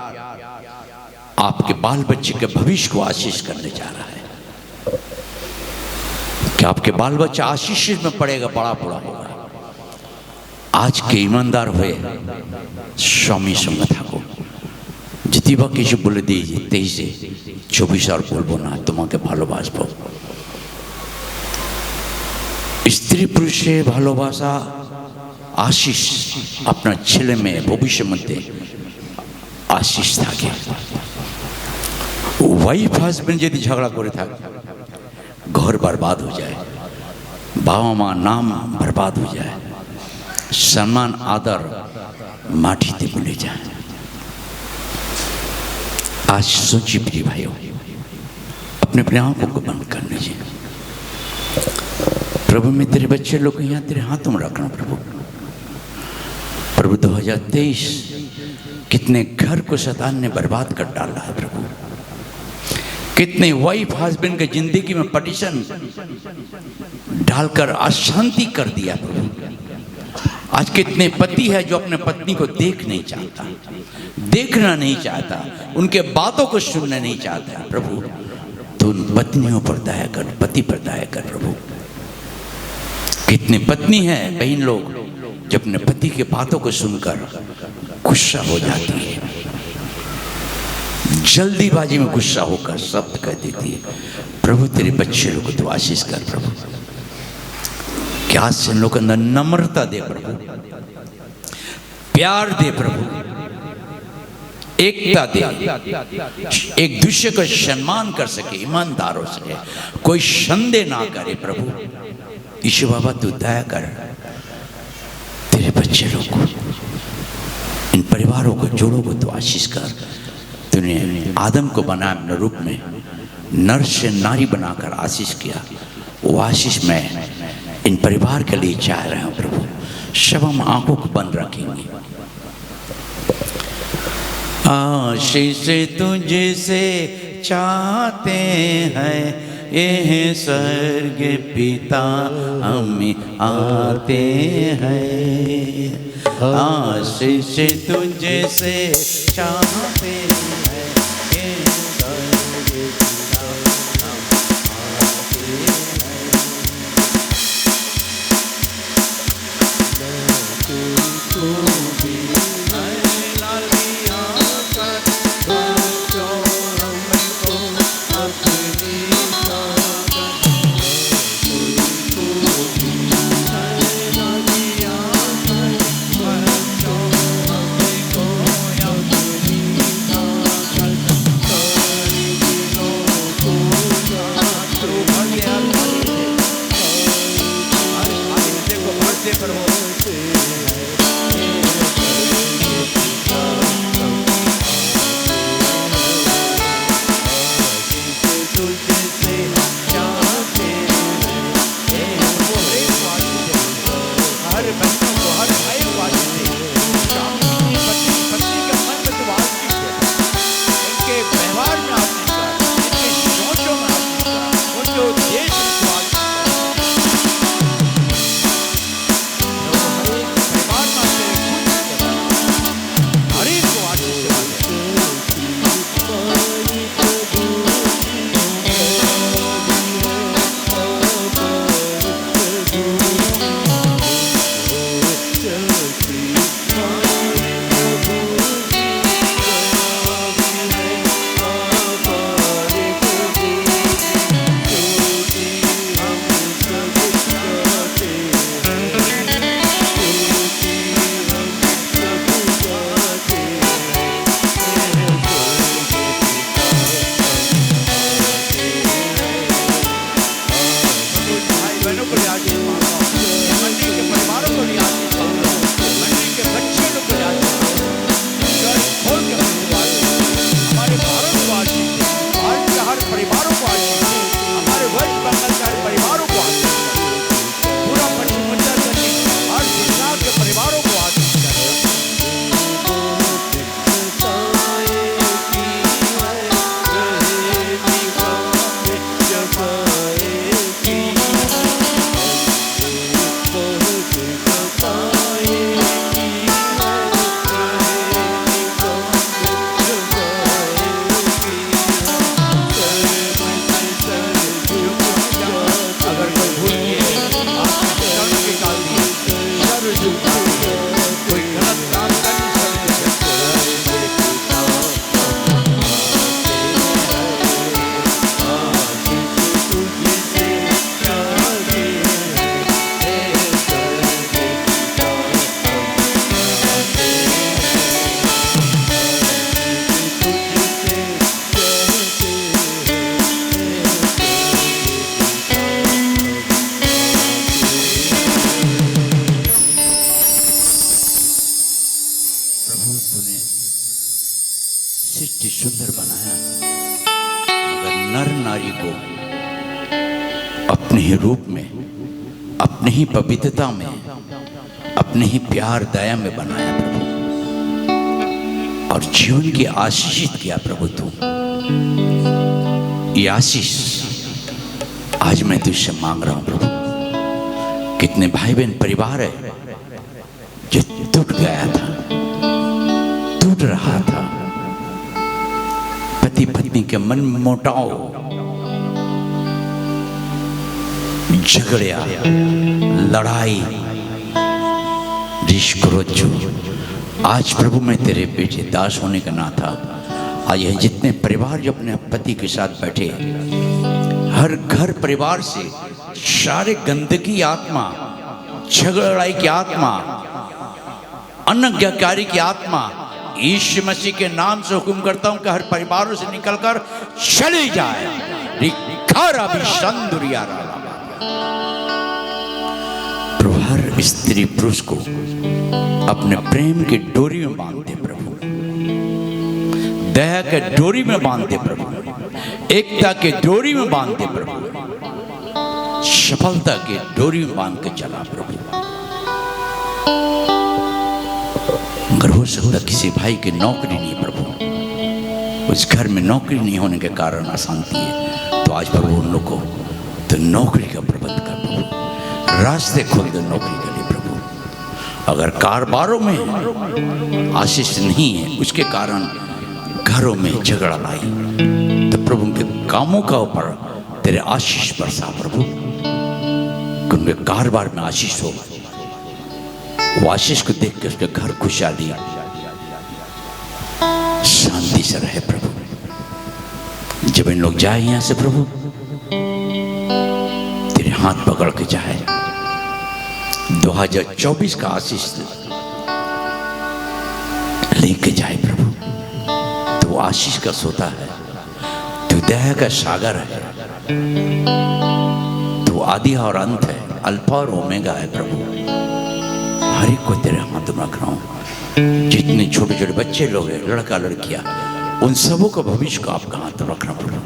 आपके बाल बच्चे के भविष्य को आशीष करने जा रहा है कि आपके बाल बच्चा आशीष में पड़ेगा, बड़ा बड़ा होगा। आज के ईमानदार हुए स्वामी संगठा को जितिबा किसी बोले दीजिए 23 से 24 और बोलबो ना तुम्हें भालोबासबो। स्त्री पुरुषे भालोबासा आशीष अपना छेले में भविष्य मध्य आशीष थाके। वाइफ हस्बैंड यदि झगड़ा करे था घर बर्बाद हो जाए, बाबा माँ नाम बर्बाद हो जाए, सम्मान आदर माटी ते मिले जाए। आज सोचिए प्रिय भाइयों, अपने अपने आंखों को बंद कर लीजिए। प्रभु मैं तेरे बच्चे लोग को यहाँ तेरे हाथों में रखना प्रभु। प्रभु 2023 कितने घर को शैतान ने बर्बाद कर डाला है प्रभु। कितने वाइफ हस्बैंड के जिंदगी में पटिशन डालकर अशांति कर दिया प्रभु। आज कितने पति है जो अपने पत्नी को देख नहीं चाहता, देखना नहीं चाहता, उनके बातों को सुनना नहीं चाहता है प्रभु। तो उन पत्नियों पर दया कर, पति पर दया कर प्रभु। कितने पत्नी हैं बहन लोग जो अपने पति के बातों को सुनकर गुस्सा हो जाती है, जल्दीबाजी में गुस्सा होकर शब्द कह देती है। प्रभु तेरे बच्चे लोग को तो आशीष कर प्रभु, कि आज से लोग अंदर नम्रता दे प्रभु, प्यार दे प्रभु, एकता दे, एक दूसरे का सम्मान कर सके, ईमानदार हो सके, कोई संदेह ना करे प्रभु। यीशु बाबा तू दया कर, तेरे बच्चे लोग को, इन परिवारों को, जोड़ों को तू आशीष कर। तूने आदम को बनाया अपने रूप में, नर से नारी बनाकर आशीष किया। वो आशीष में इन परिवार के लिए चाह रहे हैं प्रभु। सब हम आंखों को बंद रखेंगे। आशीष तुझे से चाहते हैं ये स्वर्ग पिता, हमें आते हैं। आशीष तुझे से चाहते हैं ये स्वर्ग पिता, हमें आते हैं। सृष्टि सुंदर बनाया, मगर नर नारी को अपने ही रूप में, अपने ही पवित्रता में, अपने ही प्यार दया में बनाया प्रभु, और जीवन की आशीषित किया प्रभु। तू ये आशीष आज मैं तुझसे मांग रहा हूं प्रभु। कितने भाई बहन परिवार है जो टूट गया था, टूट रहा था, पति पत्नी के मन में मोटाव, झगड़िया, लड़ाई, रिश्क रोजू। आज प्रभु मैं तेरे बेटे दास होने का ना था, आज ये जितने परिवार जो अपने पति के साथ बैठे, हर घर परिवार से सारे गंदगी आत्मा, झगड़ाई की आत्मा, अनज्ञाकारी की आत्मा, यीशु मसीह के नाम से हुक्म करता हूं कि हर परिवारों से निकलकर चली जाए। प्रभु हर स्त्री पुरुष को अपने प्रेम की डोरी में बांधते प्रभु, दया के डोरी में बांधते प्रभु, एकता के डोरी में बांधते प्रभु, सफलता के डोरी में बांध के चला प्रभु। अगर हो सकता किसी भाई की नौकरी नहीं प्रभु, उस घर में नौकरी नहीं होने के कारण अशांति है, तो आज प्रभु उन लोगों को तो नौकरी का प्रबंध कर प्रभु, रास्ते खोल दे नौकरी के लिए प्रभु। अगर कारोबारों में आशीष नहीं है, उसके कारण घरों में झगड़ा लाई, तो प्रभु उनके कामों का ऊपर तेरे आशीष बरसा प्रभु, कि उनके कारोबार में आशीष हो। वो आशीष को देख के उसके घर खुशहाली शांति से रहे प्रभु। जब इन लोग जाए यहां से प्रभु, तेरे हाथ पकड़ के जाए, 2024 का आशीष लेके जाए प्रभु। तू आशीष का सोता है, तू दया का सागर है, तू आदि और अंत है, अल्फा और ओमेगा है प्रभु। हर एक को तेरे हाथ में रख रहा हूं। जितने छोटे छोटे बच्चे लोग हैं, लड़का लड़कियां, उन सबों का भविष्य को आपका हाथ में रख रहा हूं प्रभु।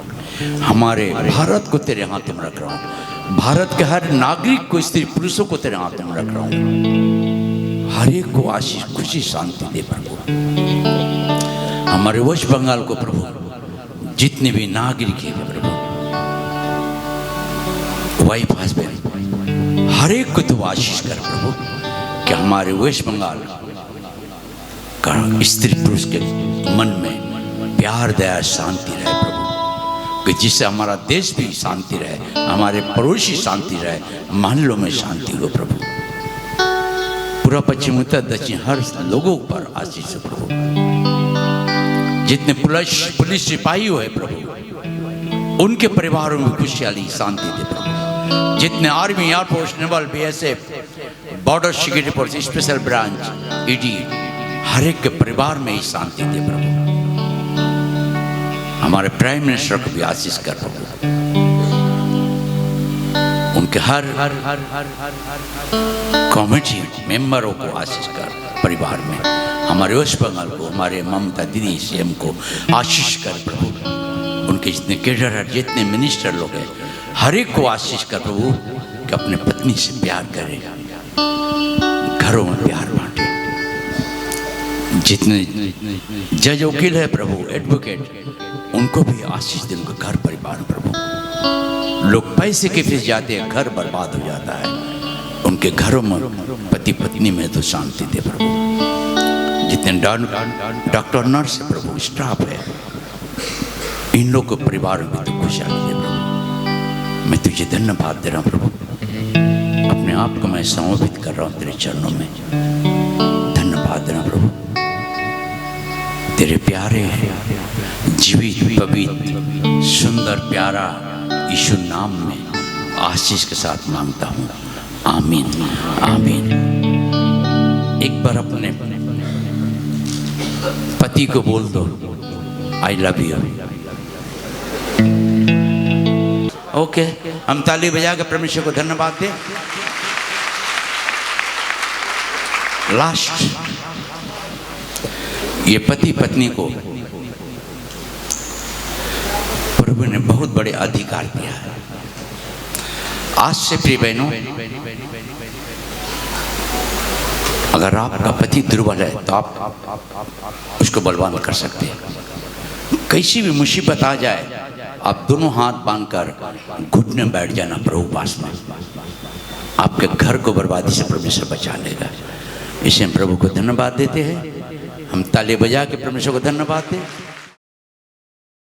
हमारे भारत को तेरे हाथ में रख रहा हूं, भारत के हर नागरिक को, स्त्री पुरुषों को तेरे हाथ में रख रहा हूं। हर एक को आशीष, खुशी, शांति दे प्रभु। हमारे वेस्ट बंगाल को प्रभु, जितने भी नागरिक हैं प्रभु, वाइफ हस्बैंड, हर एक को तू आशीष कर प्रभु, कि हमारे वेस्ट बंगाल का स्त्री पुरुष के मन में प्यार, दया, शांति रहे प्रभु, कि जिससे हमारा देश भी शांति रहे, हमारे पड़ोसी शांति रहे, मोहल्लों में शांति हो प्रभु। पूरा पश्चिम, उत्तर, दक्षिण हर लोगों पर आशीष हो प्रभु। जितने पुलिस सिपाही हुए प्रभु, उनके परिवारों में खुशहाली, शांति दे प्रभु। जितने army, air force, naval, BSF, border security force, special branch, ED, हर एक के परिवार में ही शांति दे प्रभु। हमारे प्राइम मिनिस्टर को भी आशीष कर प्रभु, उनके हर कमेटी मेंबरों को आशीष कर परिवार में। हमारे वेस्ट बंगाल को, हमारे ममता दीदी सीएम को आशीष कर प्रभु। उनके जितने कैडर है, जितने मिनिस्टर लोग हैं, हर एक को आशीष कर प्रभु, कि अपने पत्नी से प्यार करेगा, घरों में प्यार बांटे। जितने जज, वकील है प्रभु, एडवोकेट, उनको भी आशीष दे, उनका घर परिवार प्रभु। लोग पैसे के पीछे जाते हैं, घर बर्बाद हो जाता है, उनके घरों में, पति पत्नी में तो शांति दे प्रभु। जितने डॉक्टर, नर्स है प्रभु, स्टाफ है, इन लोग को परिवार में तो खुशहाली दे प्रभु। मैं तुझे धन्यवाद दे रहा हूँ प्रभु, अपने आप को मैं समर्पित कर रहा हूँ तेरे चरणों में। धन्यवाद देना प्रभु, तेरे प्यारे जीवित, पवित्र, सुंदर, प्यारा यीशु नाम में आशीष के साथ मांगता हूँ। आमीन, आमीन। एक बार अपने पति को बोल दो, आई लव यू। ओके, हम ताली बजा के परमेश्वर को धन्यवाद दें। लास्ट, ये पति पत्नी को प्रभु ने बहुत बड़े अधिकार दिया है। आज से प्रिय बहनों, अगर आपका पति दुर्बल है तो आप उसको बलवान कर सकते हैं। कैसी भी मुसीबत आ जाए, आप दोनों हाथ बांधकर घुटने बैठ जाना प्रभु पास में। आपके घर को बर्बादी से परमेश्वर बचा लेगा। इसे हम प्रभु को धन्यवाद देते हैं। हम ताली बजा के परमेश्वर को धन्यवाद दें।